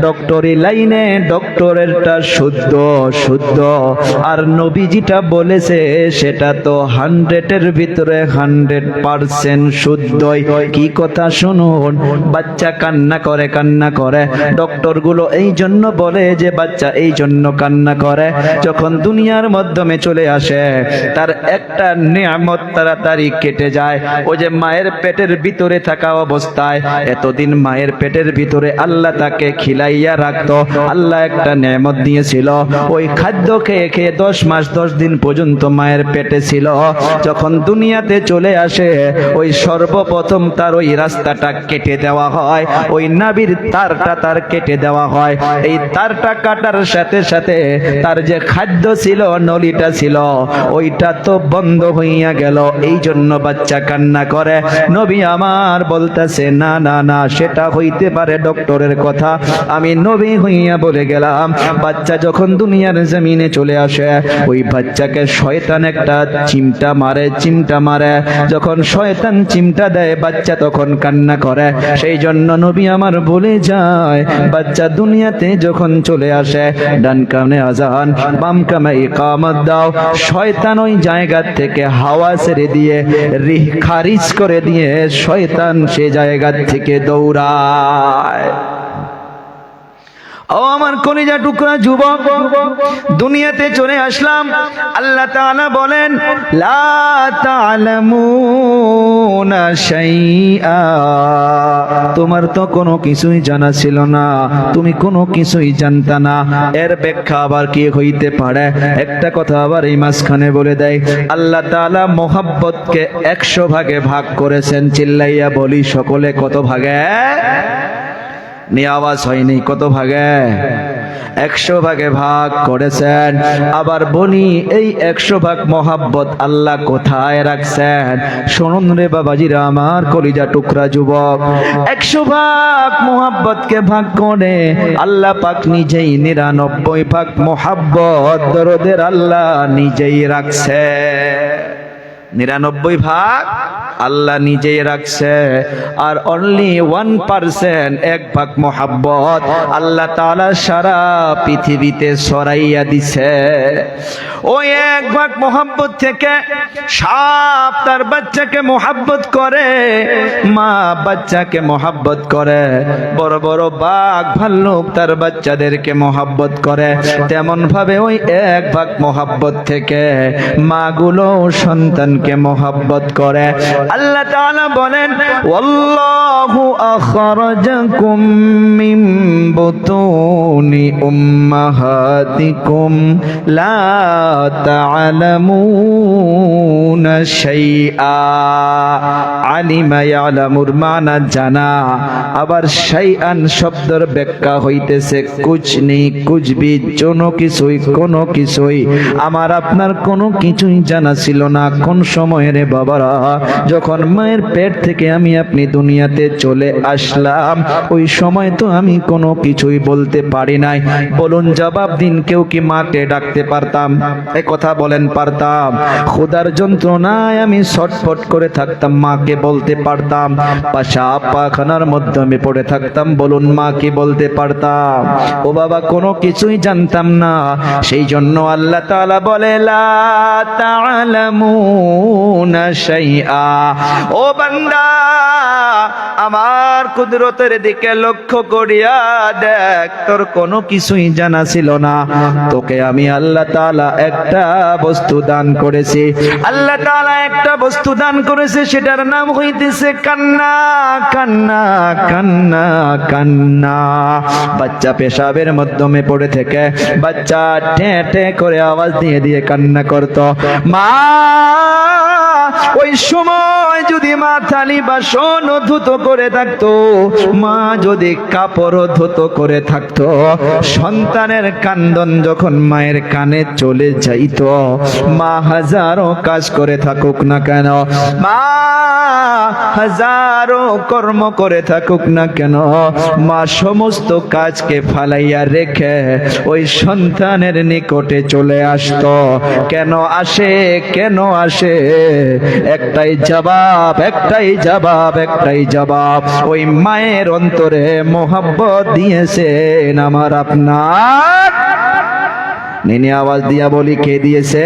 ডক্টরি লাইনে ডক্টরেরটা শুদ্ধ শুদ্ধ, আর নবীজিটা বলেছে সেটা তো 100-এর ভিতরে 100% শুদ্ধই। কি কথা শুনুন, বাচ্চা কান্না করে, কান্না করে। ডক্টর গুলো এই জন্য বলে যে বাচ্চা এই জন্য কান্না করে, যখন দুনিয়ার মাধ্যমে চলে আসে তার একটা নিয়ামত তাড়াতাড়ি কেটে যায়। ও যে মায়ের পেটের ভিতরে থাকা অবস্থায় এতদিন মায়ের পেটের ভিতরে আল্লাহ তাকে খিলাইয়া রাখতো, আল্লাহ একটা নিয়ামত দিয়েছিল। ওই খাদ্য খেয়ে খেয়ে 10 মাস 10 দিন পর্যন্ত মায়ের পেটে ছিল। যখন দুনিয়াতে চলে আসে ওই সর্বপ্রথম তার ওই রাস্তাটা কেটে দেওয়া হয়, ওই নাভির তারটা তার কেটে দেওয়া হয়। এই তারটা কাটার সাথে সাথে তার যে খাদ্য ছিল, নলিটা ছিল, ওইটা তো বন্ধ হইয়া গেল। এই জন্য বাচ্চা কান্না করে। নবী আমার বলতেছে না না না, সেটা হইতে পারে ডক্টরের কথা, আমি নবী হইয়া বলে গেলাম। বাচ্চা যখন দুনিয়ার জমিনে চলে আসে, ওই বাচ্চাকে শয়তান একটা চিমটা মারে, চিমটা মারে। যখন শয়তান চিমটা দেয় বাচ্চা তখন কান্না করে। সেই জন্য নবী আমার বলে যায়, বাচ্চা দুনিয়াতে যখন চলে আসে ডান কানে আজান, বাম কানে ইকামত দাও। শয়তান ওই জায়গা থেকে হাওয়া ছেড়ে দিয়ে, রিহ খারিজ করে দিয়ে শয়তান সে জায়গা থেকে দৌড়ায়। ও আমার কলিজা টুকরা যুবক, দুনিয়াতে চলে আসলাম। আল্লাহ তাআলা বলেন লা তা'লামুনা শাইআ, তোমার তো কোনো কিছুই জানা ছিল না, তুমি কোনো কিছুই জানতা না। এর ব্যাখ্যা আবার কি হইতে পারে? একটা কথা আবার এই মাঝখানে বলে দেয়, আল্লাহ তাআলা মোহাব্বতকে 100 ভাগে ভাগ করেছেন। চিল্লাইয়া বলি সকলে, কত ভাগে? নিয়ে আওয়াজ হয়নি, কত ভাগে? 100 ভাগে ভাগ করেছেন। আবার বলি এই 100 ভাগ মোহাব্বত আল্লাহ কোথায় রাখছেন? শুনুন রে বাবাজিরা আমার, কলিজা টুকরা যুবক, 100 ভাগ মোহাব্বতকে ভাগ করে আল্লাহ পাক নিজেই 99 ভাগ মোহাব্বত দরদের আল্লাহ নিজেই রাখছে। 99 ভাগ আল্লাহ নিজেই রাখছে। আর অনলি 1%, 1 ভাগ মোহাব্বত আল্লাহ তাআলা সারা পৃথিবীতে ছড়াইয়া দিছে। ওই 1 ভাগ মোহাব্বত থেকে সাপ তার বাচ্চাকে মোহাব্বত করে, মা বাচ্চাকে মোহাব্বত করে, বড় বড় বাঘ ভাল্লুক তার বাচ্চাদেরকে মোহাব্বত করে। তেমন ভাবে ওই 1 ভাগ মোহাব্বত থেকে মাগুলো সন্তানকে মোহাব্বত করে। আল্লাহ তাআলা বলেন ওয়াল্লাহু আখরাজাকুম মিন বুতুনি উম্মাহাতিকুম লা তা'লামুনা শাইআ। আলিমা ইয়ালামুর মানা জানা, আবার শাইআন শব্দের ব্যাখ্যা হইতেছে কুছ নেই, কুছ ভি, কোনো কিছুই, কোনো কিছুই। আমার আপনার কোনো কিছুই জানা ছিল না, কোন সময় রে বাবারা, যখন মায়ের পেট থেকে আমি আপনি দুনিয়াতে চলে আসলাম, ওই সময় তো আমি কোনো কিছুই বলতে পারি নাই। বলুন জবাব দিন, কেউ কি মাকে ডাকতে পারতাম? এই কথা বলেন, পারতাম? ক্ষুধার যন্ত্রণায় আমি ছটফট করে থাকতাম, মাকে বলতে পারতাম? পেশাব পায়খানার মধ্যে আমি পড়ে থাকতাম, বলুন মা কি বলতে পারতাম? ও বাবা, কোনো কিছুই জানতাম না। সেই জন্য আল্লাহ তাআলা বলে লা তা'লামুনা শাইআ। ও বান্দা, আমার কুদরতের দিকে লক্ষ্য করিয়া দেখ, তোর কোনো কিছুই জানা ছিল না। তোকে আমি আল্লাহ তাআলা একটা বস্তু দান করেছি। আল্লাহ তাআলা একটা বস্তু দান করেছে, সেটার নাম হইতেছে কান্না। কান্না কান্না কান্না। বাচ্চা পেশাবের মাধ্যমে পড়ে থেকে বাচ্চা টে টে করে আওয়াজ দিয়ে দিয়ে কান্না করত। মা ওই সময় যদি মা থালি বাসন ধুত করে থাকতো, মা যদি কাপড় ধুত করে থাকতো, সন্তানের কান্দন যখন মায়ের কানে চলে যাইত, মা হাজারো কাজ করে থাকুক না কেন, মা হাজারো কর্ম করে থাকুক না কেন, মা সমস্ত কাজকে ফালাইয়া রেখে ওই সন্তানের নিকটে চলে আসতো। কেন আসে? কেন আসে? একটাই জবাব, একটাই জবাব, একটাই জবাব। ওই মায়ের অন্তরে মোহাব্বত দিয়েছেন আমার আপনার। নিনে আওয়াজ দিয়া বলি, কে দিয়েছে?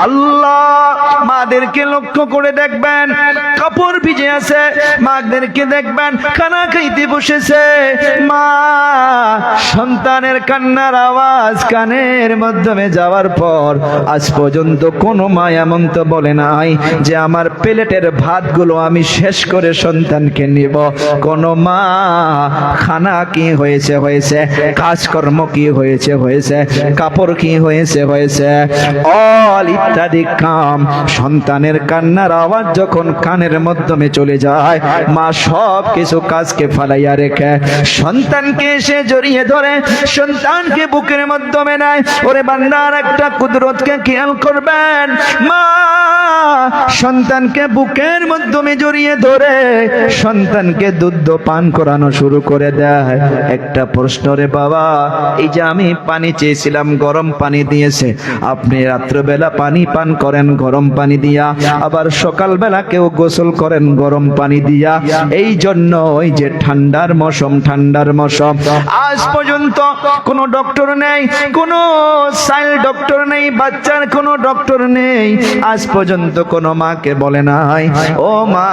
আল্লাহ। মাদেরকে লক্ষ্য করে দেখবেন, কাপড় ভিজে আছে, মাদেরকে দেখবেন খানা খাইতে বসেছে, মা সন্তানের কান্নার আওয়াজ কানের মাধ্যমে যাওয়ার পর আজ পর্যন্ত কোনো মা এমন তো বলে নাই যে আমার প্লেটের ভাতগুলো আমি শেষ করে সন্তানকে নিব। কোন মা খানা কি হয়েছে হয়েছে, কাজকর্ম কি হয়েছে হয়েছে, কাপড় কি হয়েছে হয়েছে, অল ইত্যাদি কাম, সন্তানের কান্নার আওয়াজ যখন কানের মাধ্যমে চলে যায়, মা সব কিছু কাজকে ফালাইয়া রেখে সন্তানকে এসে জড়িয়ে ধরে সন্তানকে বুকের মাধ্যমে নেয়। ওরে বান্দার একটা কুদরতকে খেয়াল করবেন, মা সন্তানকে বুকের মাধ্যমে জড়িয়ে ধরে সন্তানকে দুধ পান করানো শুরু করে দেয়। একটা প্রশ্ন রে বাবা, এই যে আমি পানি চেয়েছিলাম, গরম পানি দিয়েছে, আপনি রাত্রবেলা পানি পান করেন গরম পানি দিয়া, আবার সকালবেলা কেউ গোসল করেন গরম পানি দিয়া। এই জন্য ওই যে ঠান্ডার মৌসুম, ঠান্ডার মৌসুম, আজ পর্যন্ত কোনো ডক্টর নেই, কোনো চাইল্ড ডক্টর নেই, বাচ্চার কোনো ডক্টর নেই, আজ পর্যন্ত কোনো মাকে বলে নাই ও মা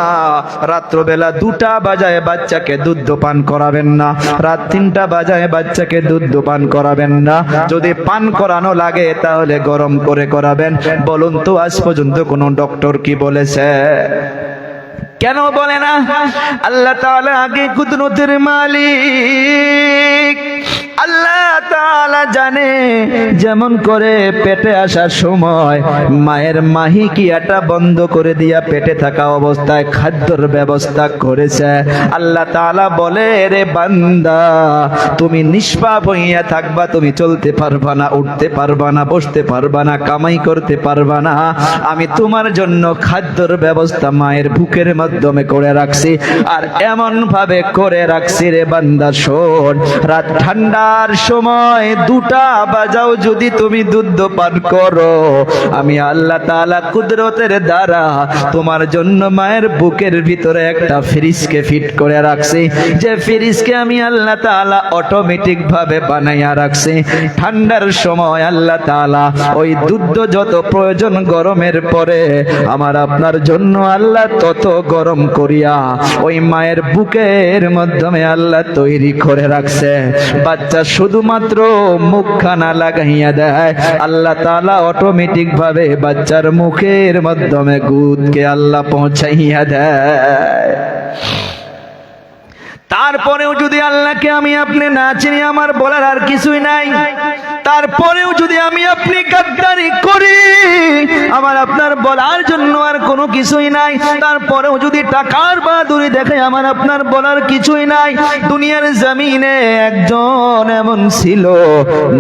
রাত্রবেলা 2টা বাজায় বাচ্চাকে দুধ পান করাবেন না, রাত 3টা বাজায় বাচ্চাকে দুধ পান করাবেন না, যদি পান করানো লাগে তাহলে গরম করে করাবেন। বলুন তো আজ পর্যন্ত কোন ডক্টর কি বলেছে? কেন বলে না? আল্লাহ তাআলা আগে কুদরতের মালিক, আল্লাহ তাআলা জানে যেমন করে পেটে আসার সময় মায়ের মাহিকিয়াটা বন্ধ করে দিয়া পেটে থাকা অবস্থায় খাদ্যর ব্যবস্থা করেছে। আল্লাহ তাআলা বলে, রে বান্দা তুমি নিষ্পাপ হইয়া থাকবা, তুমি চলতে পারবা না, উঠতে পারবা না, বসতে পারবা না, কামাই করতে পারবা না, আমি তোমার জন্য খাদ্যর ব্যবস্থা মায়ের বুকের মাধ্যমে করে রাখছি। আর এমন ভাবে করে রাখছি রে বান্দা, শোন, রাত ঠান্ডার সময় 2টা বাজাও যদি তুমি দুধ পান করো, আমি আল্লাহ তাআলা কুদরতের দ্বারা তোমার জন্য মায়ের বুকের ভিতরে একটা ফ্রিজকে ফিট করে রাখছি, যে ফ্রিজকে আমি আল্লাহ তাআলা অটোমেটিক ভাবে বানাইয়া রাখছি। ঠান্ডার সময় আল্লাহ তাআলা ওই দুধ যত প্রয়োজন গরমের পরে আমার আপনার জন্য আল্লাহ তত গরম করিয়া ওই মায়ের বুকের মাধ্যমে আল্লাহ তৈরি করে রাখছে। বাচ্চা শুধুমাত্র মুখখানা লাগাইয়া দেয়, আল্লাহ তাআলা অটোমেটিক ভাবে বাচ্চার মুখের মাধ্যমে দুধকে আল্লাহ পৌঁছাইয়া দেয়। তারপরেও যদি আল্লাহকে আমি আপনি না চিনি, আমার বলার আর কিছুই নাই। তারপরেও যদি আমি আপনি গাদ্দারি করি, আমার আপনার বলার জন্য আর কোনো কিছুই নাই, তারপরেও যদি টাকার বাহাদুরি দেখে আমার আপনার বলার কিছুই নাই। দুনিয়ার জমিনে একজন এমন ছিল,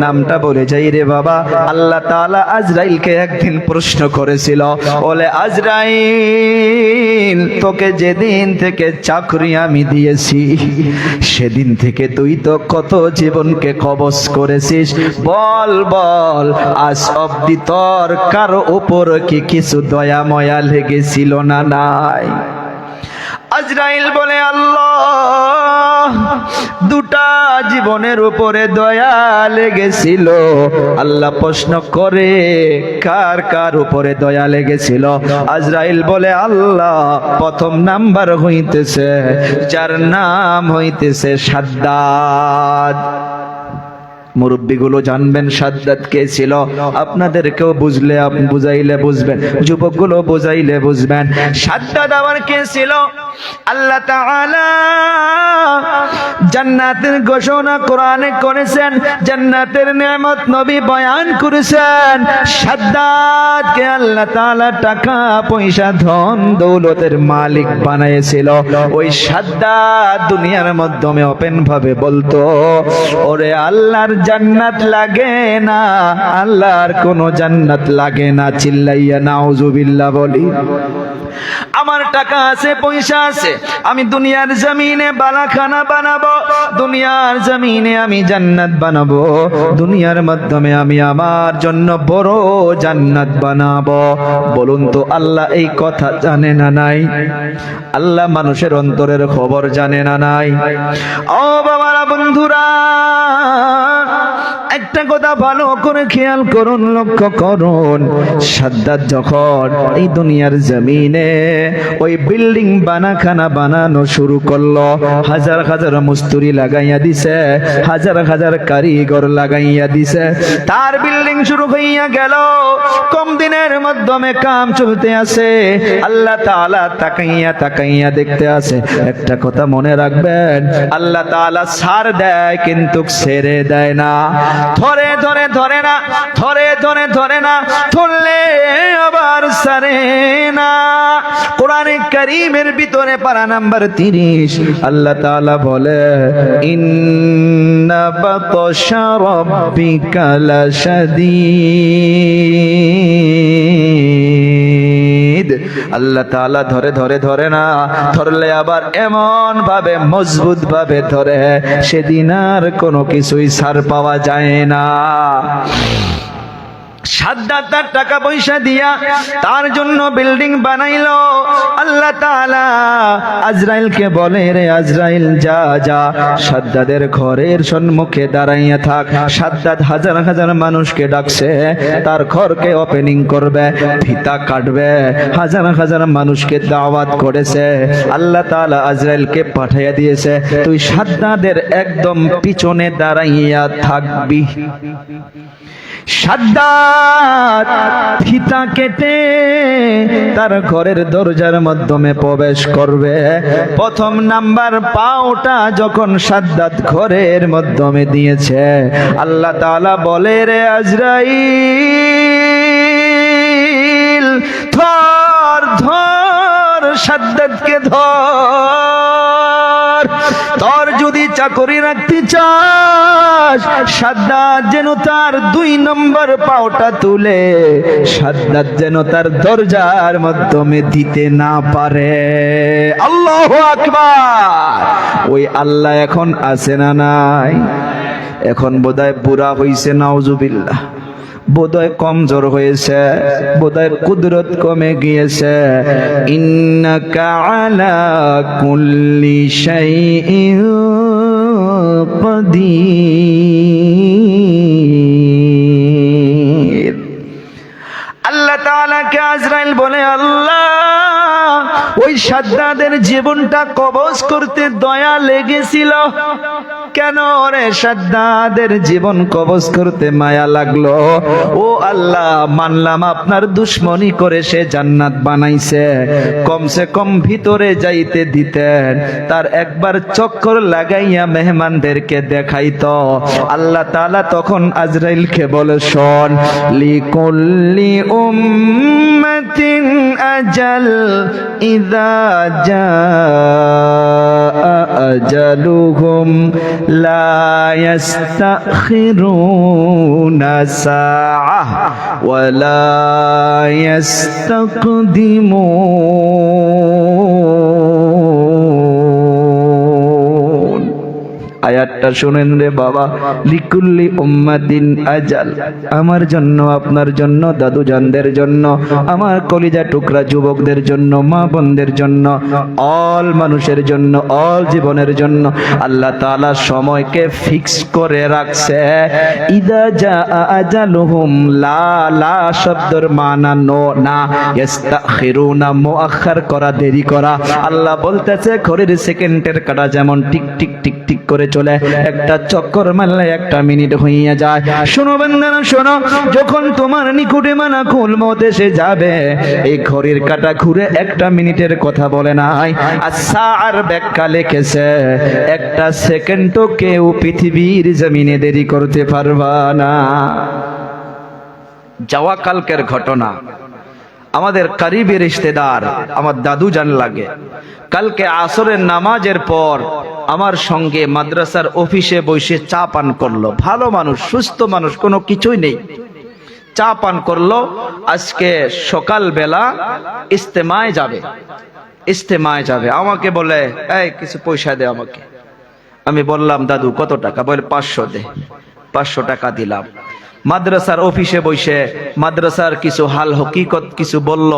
নামটা বলে যাই রে বাবা। আল্লাহ তাআলা আজরাইলকে একদিন প্রশ্ন করেছিল, বলে আজরাইল, তোকে যেদিন থেকে চাকরি আমি দিয়েছি সেদিন থেকে তুই তো কত জীবনকে কবজ করেছিস, বল বল আজ অব্দি তোর কারো উপর কি কিছু দয়া ময়া লেগেছিল না নাই? আজরাইল বলে, আল্লাহ, দুটা জীবনের উপরে দয়া লেগেছিল। আল্লাহ প্রশ্ন করে, কার কার উপরে দয়া লেগেছিল? আজরাইল বলে, আল্লাহ, প্রথম নাম্বার হইতেছে যার নাম হইতেছে সাদ্দাদ। মুরব্বীগুলো জানবেন সাদ্দাত কে ছিল, আপনাদেরকেও বুঝলে বুঝাইলে বুঝবেন, যুবকগুলো বুঝাইলে বুঝবেন। সাদ্দাত আবার কে ছিল? আল্লাহ তাআলা জান্নাতের ঘোষণা কোরআনে করেছেন, জান্নাতের নেয়ামত নবী বয়ান করেছেন। সাদ্দাতকে আল্লাহ তাআলা টাকা পয়সা ধন দৌলতের মালিক বানাইছিল। ওই সাদ্দাত দুনিয়ার মাধ্যমে ওপেন ভাবে বলতো, ওরে আল্লাহর জান্নাত লাগে না, আল্লাহর কোন জান্নাত লাগে না। চিল্লাইয়া নাউজুবিল্লাহ বলি। আমার টাকা আছে, পয়সা আছে, আমি দুনিয়ার জমিনে বালাখানা বানাবো, দুনিয়ার জমিনে আমি জান্নাত বানাবো, দুনিয়ার মাধ্যমে আমি আমার জন্য বড় জান্নাত বানাবো। বলুন তো আল্লাহ এই কথা জানে না নাই? আল্লাহ মানুষের অন্তরের খবর জানে না নাই? ও বাবারা, বন্ধুরা, একটা কথা ভালো করে খেয়াল করুন, লক্ষ্য করুন। সাদ্দাত যখন এই দুনিয়ার জমিনে ওই বিল্ডিং বানাখানা বানানো শুরু করলো, হাজার হাজার মিস্ত্রি লাগাইয়া দিছে, হাজার হাজার কারিগর লাগাইয়া দিছে, তার বিল্ডিং শুরু হইয়া গেল। কম দিনের মাধ্যমে কাম চলতে আছে। আল্লাহ তাআলা তাকাইয়া তাকাইয়া দেখতে আছে। একটা কথা মনে রাখবেন, আল্লাহ তাআলা ছাড় দেয় কিন্তু ছেড়ে দেয় না। ধরে ধরে ধরে না, ধরে ধরে ধরে না, ধরলে আবার ছাড়ে না। কোরআনে কারীমের ভিতরে পারা নাম্বার 30 আল্লাহ তাআলা বলে, ইন্না বাতশা রাব্বিকা লাশাদীদ। আল্লাহ তাআলা ধরে ধরে ধরে না, ধরলে আবার এমন ভাবে মজবুত ভাবে ধরে, সেদিন আর কোনো কিছুই ছাড় পাওয়া যায় না। সাদ্দাত তার টাকা পয়সা দিয়া তার জন্য বিল্ডিং বানাইলো। আল্লাহ তাআলা আজরাইলকে বলে, রে আজরাইল, যা যা সাদ্দাদের ঘরের সম্মুখে দাঁড়াইয়া থাক। সাদ্দাত হাজার হাজার মানুষকে ডাকছে, তার ঘরকে ওপেনিং করবে, ফিতা কাটবে, হাজার হাজার মানুষকে দাওয়াত করেছে। আল্লাহ তাআলা আজরাইলকে পাঠাইয়া দিয়েছে, তুই সাদ্দাদের একদম পিছনে দাঁড়াইয়া থাকবি। সাদ্দাত ফিতা কেটে তার ঘরের দরজার মাধ্যমে প্রবেশ করবে। প্রথম নাম্বার পাওটা যখন সাদ্দাত ঘরের মাধ্যমে দিয়েছে, আল্লাহ তাআলা বলে, রে আজরাইল, ধর ধর সাদ্দাতকে ধর। তোর যদি চাকরি রাখতে চাস, সাদ্দাত যেন তার 2 নম্বর পাওটা তুলে সাদ্দাত যেন তার দরজার মাধ্যমে দিতে না পারে। আল্লাহু আকবার। ওই আল্লাহ এখন আছে না নাই? এখন বোধহয় বুড়া হইছে, নাউজুবিল্লাহ, বোধহয় কমজোর হয়েছে, বোধহয় কুদরত কমে গিয়েছে। ইন্নাকা আলা কুল্লি শাইইন কাদির। আল্লাহ তাআলাকে আজরাইল বলে, আল্লাহ, ওই সাদ্দাদের জীবনটা কবজ করতে দয়া লেগেছিল কেন রে? সাদ্দাদের জীবন কবজ করতে মায়া লাগলো। ও আল্লাহ, মানলাম আপনার দুশ্মনী করে সে জান্নাত বানাইছে, কমসে কম ভিতরে যাইতে দিতেন, তার একবার চক্কর লাগাইয়া মেহমানদেরকে দেখাইতো। আল্লাহ তাআলা তখন আজরাইলকে বলে, শোন, লিকুল্লি উম্মাতিন আজাল ইযা জাআ আজালুহুম লা ইস্তাখিরুনা সাআহ ওয়া লা ইস্তাকদিমুন। আয়াতটা শুনেন রে বাবা, লিকুল্লি উম্মাতিন আজাল, আমার জন্য, আপনার জন্য, দাদু জানদের জন্য, আমার কলিজা টুকরা যুবকদের জন্য, মা বোনদের জন্য, অল মানুষের জন্য, অল জীবনের জন্য আল্লাহ তাআলা সময়কে ফিক্স করে রাখছে। ইদা জাআ আজালুহুম, লা লা শব্দের মানা নো না, ইস্তাখিরুনা মুআখার করা, দেরি করা। আল্লাহ বলতেছে ঘড়ির সেকেন্ডের কাঁটা যেমন টিক টিক টিক টিক করে চলে, একটা চক্কর মারলে একটা মিনিট হইয়া যায়। শোনো বান্দারা শোনো, যখন তোমার নিকটে মালাকুল মউত এসে যাবে, এই ঘড়ির কাঁটা ঘুরে একটা মিনিটের কথা বলে নাই, আর সাআর ব্যাখ্যা লিখেছে একটা সেকেন্ডও কেউ পৃথিবীর জমিনে দেরি করতে পারবা না। যাওয়া কালকের ঘটনা, আমাদের করিবি রিশতেদার আমার দাদু জান লাগে, কালকে আসরের নামাজের পর আমার সঙ্গে মাদ্রাসার অফিসে বসে চা পান করলো। ভালো মানুষ, সুস্থ মানুষ, কোনো কিছুই নেই, চা পান করলো। আজকে সকালবেলা ইস্তেমায় যাবে, ইস্তেমায় যাবে। আমাকে বলে এই কিছু পয়সা দে আমাকে। আমি বললাম দাদু কত টাকা? বলে 500 দে। 500 টাকা দিলাম। মাদ্রাসার অফিসে বসে মাদ্রাসার কিছু হাল হকিকত কিছু বলল,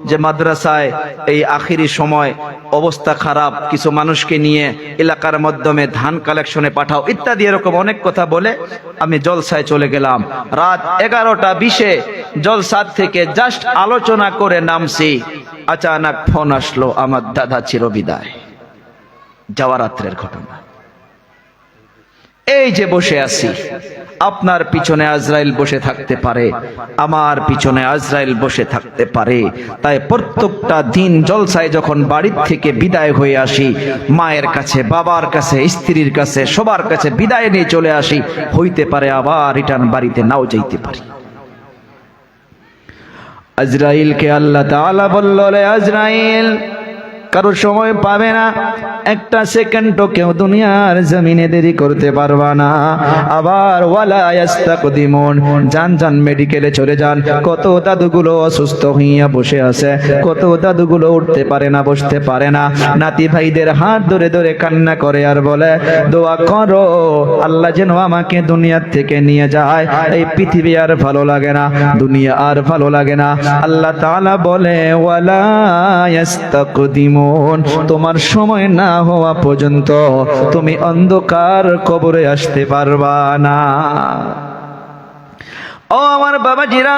যে মাদ্রাসায় এই আখিরি সময় অবস্থা খারাপ, কিছু মানুষকে নিয়ে এলাকার মাধ্যমে ধান কালেকশনে পাঠাও ইত্যাদি, এরকম অনেক কথা বলে আমি জলসায় চলে গেলাম। রাত 11টা 20-এ জলসার থেকে জাস্ট আলোচনা করে নামছি, আচানক ফোন আসলো, আমার দাদা চিরবিদায়। যাওয়া রাত্রের ঘটনা। এই যে বসে আছি, আপনার পিছনে আজরাইল বসে থাকতে পারে, আমার পিছনে আজরাইল বসে থাকতে পারে। তাই প্রত্যেকটা দিন জলসায় যখন বাড়ির থেকে বিদায় হয়ে আসি, মায়ের কাছে, বাবার কাছে, স্ত্রীর কাছে, সবার কাছে বিদায় নিয়ে চলে আসি, হইতে পারে আবার রিটার্ন বাড়িতে নাও যাইতে পারি। আজরাইলকে আল্লাহ তাআলা বলল, রে আজরাইল, কারো সময় পাবে না, একটা সেকেন্ডও কেউ দুনিয়ার জমিনে দেরি করতে পারবা না। আবার ওয়ালা ইস্তাকদিমুন, যান যান মেডিকেলে চলে যান। কত দাদুগুলো অসুস্থ হইয়া বসে আছে, কত দাদুগুলো উঠতে পারে না, বসতে পারে না। নাতি ভাইদের হাত ধরে ধরে কান্না করে আর বলে, দোয়া করো আল্লাহ যেন আমাকে দুনিয়ার থেকে নিয়ে যায়, এই পৃথিবী আর ভালো লাগে না, দুনিয়া আর ভালো লাগে না। আল্লাহ তাআলা বলে, ওয়ালা ইস্তাকদিমুন, তোমার সময় না হওয়া পর্যন্ত তুমি অন্ধকার কবরে আসতে পারবা না। ও আমার বাবাজিরা,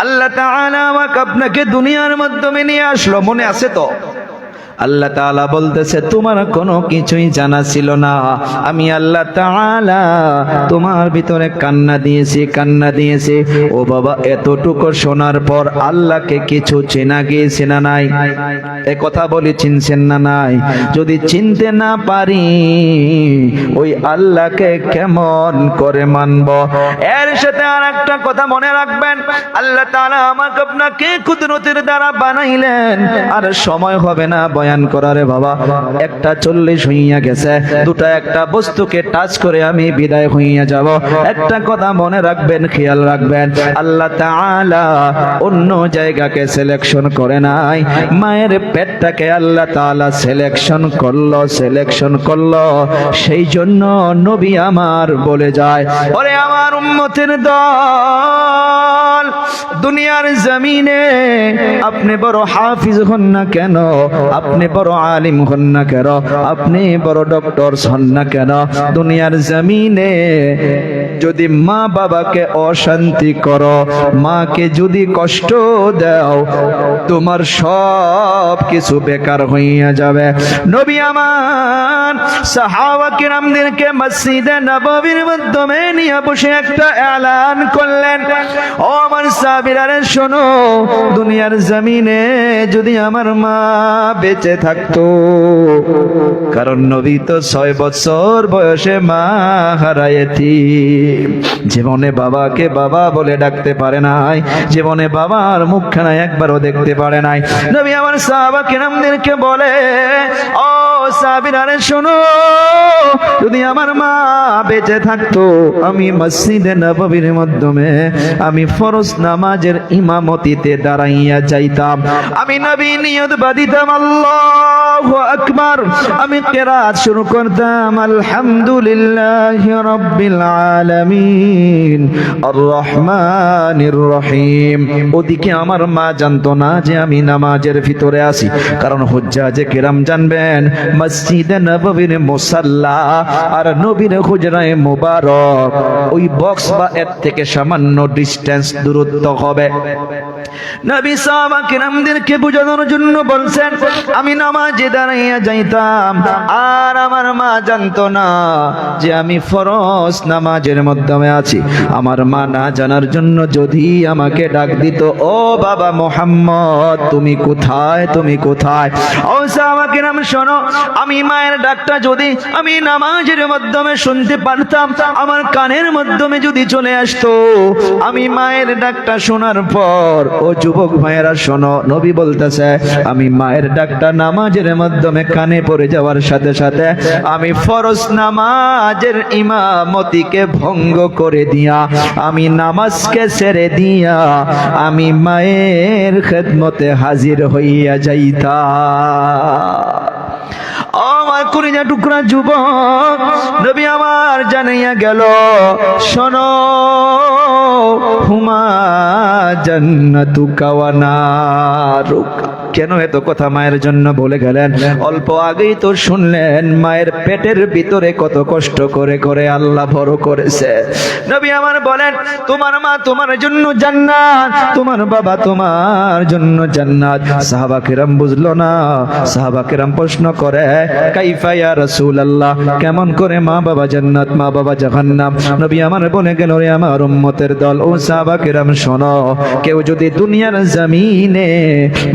আল্লাহ তাআলা আমাকে আপনাকে দুনিয়ার মাধ্যমে নিয়ে আসলো, মনে আছে তো? আল্লাহ তাআলা বলতেছে, তোমার কোনো কিছুই জানা ছিল না, আমি আল্লাহ তাআলা তোমার ভিতরে কান্না দিয়েছি, কান্না দিয়েছি। ও বাবা, এতটুকু শোনার পর আল্লাহকে কিছু চেনা গিয়েছে না নাই? এ কথা বলি, চিনছেন না নাই? যদি চিনতে না পারি, ওই আল্লাহকে কেমন করে মানব? এর সাথে আর একটা কথা মনে রাখবেন, আল্লাহ তাআলা আমাকে আপনাকে কুদরতের দ্বারা বানাইলেন, আর সময় হবে না বয়ান করারে বাবা। 1:40 হইয়া গেছে, দুটা একটা বস্তুকে টাচ করে আমি বিদায় হইয়া যাব। একটা কথা মনে রাখবেন, খেয়াল রাখবেন, আল্লাহ তাআলা অন্য জায়গাকে সিলেকশন করে নাই, মায়ের পেটটাকে আল্লাহ তাআলা সিলেকশন করলো। সেই জন্য নবী আমার বলে যায়, ওরে আমার উম্মতের দল, দুনিয়ার জমিনে আপনি বড় হাফিজ হন না কেন, আপনি বড় আলিম হন না কেন, আপনি বড় ডক্টর হন না কেন, দুনিয়ার জমিনে যদি মা বাবাকে অশান্তি করো, মাকে যদি কষ্ট দাও, তোমার সব কিছু বেকার হইয়া যাবে। নবী আমার সাহাবা কিরামদেরকে মসজিদে নববীর মাধ্যমে নিয়ে বসে একটা এলান করলেন, ও আমার সাহাবীরা শোনো, দুনিয়ার জমিনে যদি আমার মা বেঁচে থাকতো, কারণ নবী তো 6 বছর বয়সে মা হারায়েছি, জীবনে বাবাকে বাবা বলে ডাকতে পারে নাই, জীবনে বাবার মুখখানা একবারও দেখতে পারে নাই। নবী আমার সাহাবা কিরামদেরকে বলে, ও সাহাবীরা শোনো, যদি আমার মা বেঁচে থাকতো আমি মসজিদে নববীর মাধ্যমে আমি ফরজ নামাজের ইমামতিতে দাঁড়াইয়া যাইতাম, আমি নবী নিয়ত বাঁধিতাম আল্লাহু আকবার, আমি কিরাত শুরু করতাম আলহামদুলিল্লাহি রাব্বিল আলামিন আর রহমানির রহিম। ওদিকে আমার মা জানতো না যে আমি নামাজের ভিতরে আছি, কারণ হুজ্জাজে কিরাম জানবেন মসজিদে নববীর মুসাল্লা আর নবীর হুজরায়ে মুবারক ওই বক্স বা এর থেকে সামান্য ডিসটেন্স দূরত্ব হবে। নবী সাহাবা কিরামদেরকে বোঝানোর জন্য বলছেন আমি নামাজে দাঁড়াইয়া যাইতাম, আর আমার মা জানতো না যে আমি ফরজ নামাজের মাধ্যমে আছি। আমার মা না জানার জন্য যদি আমাকে ডাক দিত, ও বাবা মোহাম্মদ তুমি কোথায়, তুমি কোথায়? ও সাহাবা কিরাম শোনো, আমি মায়ের ডাকটা যদি আমি নামাজের মাধ্যমে শুনতে পারতাম, আমার কানের মাধ্যমে যদি চলে আসতো, আমি মায়ের ডাকটা শোনার পর, ও যুবক ভাইয়েরা শোনো, নবী বলতেছে আমি মায়ের ডাকটা নামাজের মাধ্যমে কানে পড়ে যাওয়ার সাথে সাথে আমি ফরজ নামাজের ইমামতিকে ভঙ্গ করে দিয়া, আমি নামাজকে ছেড়ে দিয়া আমি মায়ের খেদমতে হাজির হইয়া যাইতা। আমার কলিজা টুকরা যুবক, নবী আমার জানাইয়া গেল, শোনো হুমা জান্নাতুকা ওয়া নারুকা। কেন এত কথা মায়ের জন্য বলে গেলেন? অল্প আগেই তো শুনলেন মায়ের পেটের ভিতরে কত কষ্ট করে করে আল্লাহ বড় করেছে। নবী আমার বলেন তোমার মা তোমার জন্য জান্নাত, তোমার বাবা তোমার জন্য জান্নাত। সাহাবা কিরাম বুঝলো না, সাহাবা কিরাম প্রশ্ন করে কাইফা ইয়া রাসূলুল্লাহ, কেমন করে মা বাবা জান্নাত মা বাবা জাহান্নাম? নবী আমার বলে গেল, রে আমার উম্মতের দল, ও সাহাবা কিরাম শোনো, কেউ যদি দুনিয়ার জমিনে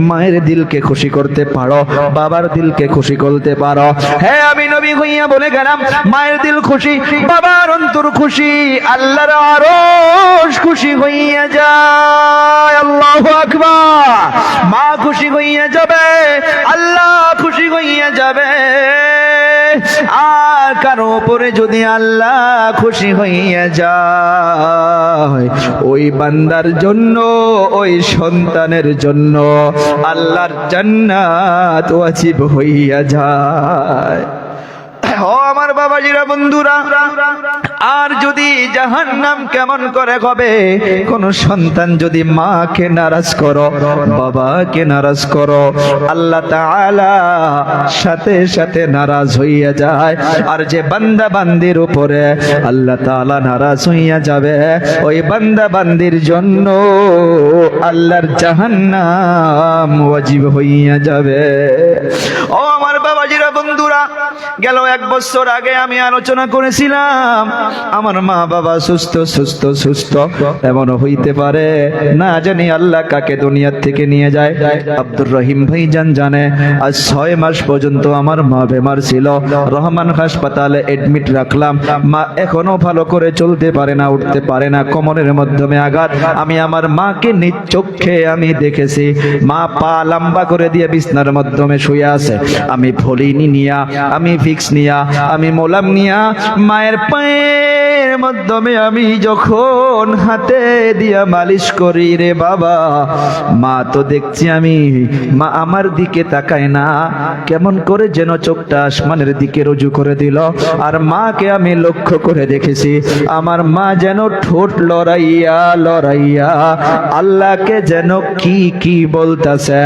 মায়ের দিলকে খুশি করতে পারো, বাবার দিলকে খুশি করতে পারো, হ্যাঁ আমি নবী হইয়া বলে গেলাম মায়ের দিল খুশি, বাবার অন্তর খুশি, আল্লাহর আরশ খুশি হইয়া যায়। আল্লাহু আকবার। মা খুশি হইয়া যাবে, আল্লাহ খুশি হইয়া যাবে। আর কারো উপরে যদি আল্লাহ খুশি হইয়া যায়, ওই বান্দার জন্য ওই সন্তানের জন্য আল্লাহর জান্নাত ওয়াজিব হইয়া যায়। ও আমার বাবাজিরা বন্ধুরা, আর যদি জাহান্নাম কেমন করে হবে? কোন সন্তান যদি মাকে নারাজ করো, বাবাকে নারাজ করো, আল্লাহ তাআলা সাথে সাথে নারাজ হইয়া যায়। আর যে বান্দা বান্দির উপরে আল্লাহ তাআলা নারাজ হইয়া যাবে, ওই বান্দা বান্দির জন্য আল্লাহর জাহান্নাম ওয়াজিব হইয়া যাবে। ও আমার বাবাজিরা বন্ধুরা, গেল 1 বছর আগে আমি আলোচনা করেছিলাম আমার মা বাবা সুস্থ সুস্থ সুস্থ, এমনও হইতে পারে না জানি আল্লাহ কাকে দুনিয়ার থেকে নিয়ে যায়। আব্দুর রহিম ভাইজান জানে আজ 6 মাস পর্যন্ত আমার মা বেমার ছিল, রহমান হাসপাতালে এডমিট রাখলাম, মা এখনো ভালো করে চলতে পারে না, উঠতে পারে না, কোমরের মাধ্যমে আঘাত। আমি আমার মাকে নিজ চোখে আমি দেখেছি, মা পা লম্বা করে দিয়ে বিছনার মাধ্যমে শুয়ে আছে, আমি ভলিনি নিয়া, আমি ফিক্স নিয়া, আমি মোলাম নিয়া মায়ের পায়ের মাধ্যমে আমি যখন হাতে দিয়া মালিশ করি, রে বাবা, মা তো দেখছি আমি মা আমার দিকে তাকায় না, কেমন করে যেন চোখটা আসমানের দিকে রুজু করে দিল। আর মাকে আমি লক্ষ্য করে দেখেছি, আমার মা যেন ঠোঁট লড়াইয়া লড়াইয়া আল্লাহকে যেন কি কি বলতেছে।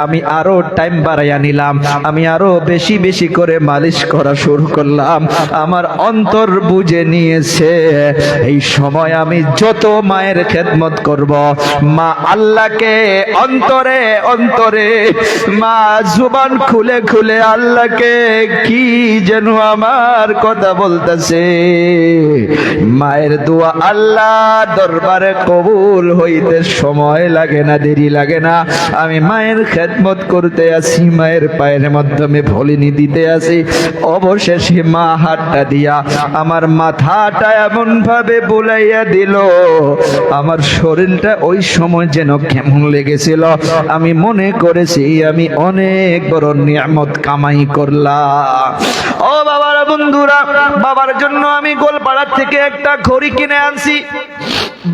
আমি আরো টাইম বাড়াইয়া নিলাম, আমি আরো বেশি বেশি করে মালিশ করা শুরু করলাম। আমার অন্তর বুঝে নিয়েছে এই সময় আমি যত মায়ের খেদমত করব, মা আল্লাহকে অন্তরে অন্তরে, মা জুবান খুলে খুলে আল্লাহকে কি যেন আমার কথা বলতেছে। মায়ের দোয়া আল্লাহ দরবারে কবুল হইতে সময় লাগে না, দেরি লাগে না। আমি মায়ের খেদমত করতে আসি, মায়ের পায়ের মাধ্যমে ভলিনি দিতে আসি। অবশেষে মা হাতটা দিয়া আমার মাথাটা এমন ভাবে বুলাইয়া দিল, আমার শরীরটা ওই সময় যেন কেমন লেগেছিল। আমি মনে করেছি আমি অনেক বড় নিয়ামত কামাই করলাম। ও বাবারা, বন্ধুরা, বাবার জন্য আমি গোলপাড়া থেকে একটা ঘড়ি কিনে আনছি।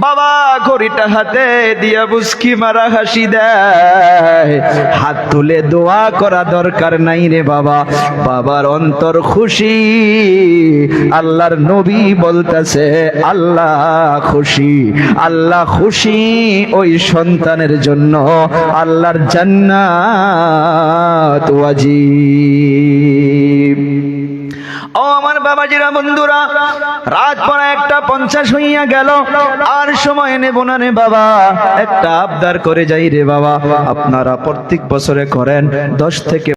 বাবা ঘড়িটা হাতে দিয়া বুসকি মারা হাসি দেয়। হাত তুলে দোয়া করা দরকার নাই রে বাবা, বাবার অন্তর খুশি। আল্লাহর নবী বলতেছে আল্লাহ খুশি, আল্লাহ খুশি ওই সন্তানের জন্য আল্লাহর জান্নাত ওয়াজিব। ও আমার বাবাজিরা, বন্ধুরা, রাত পড়া 1:50 হইয়া গেল। আর সময় নেব না রে বাবা, একটা আবদার করে যাই রে বাবা। আপনারা প্রত্যেক বছরে করেন 10 থেকে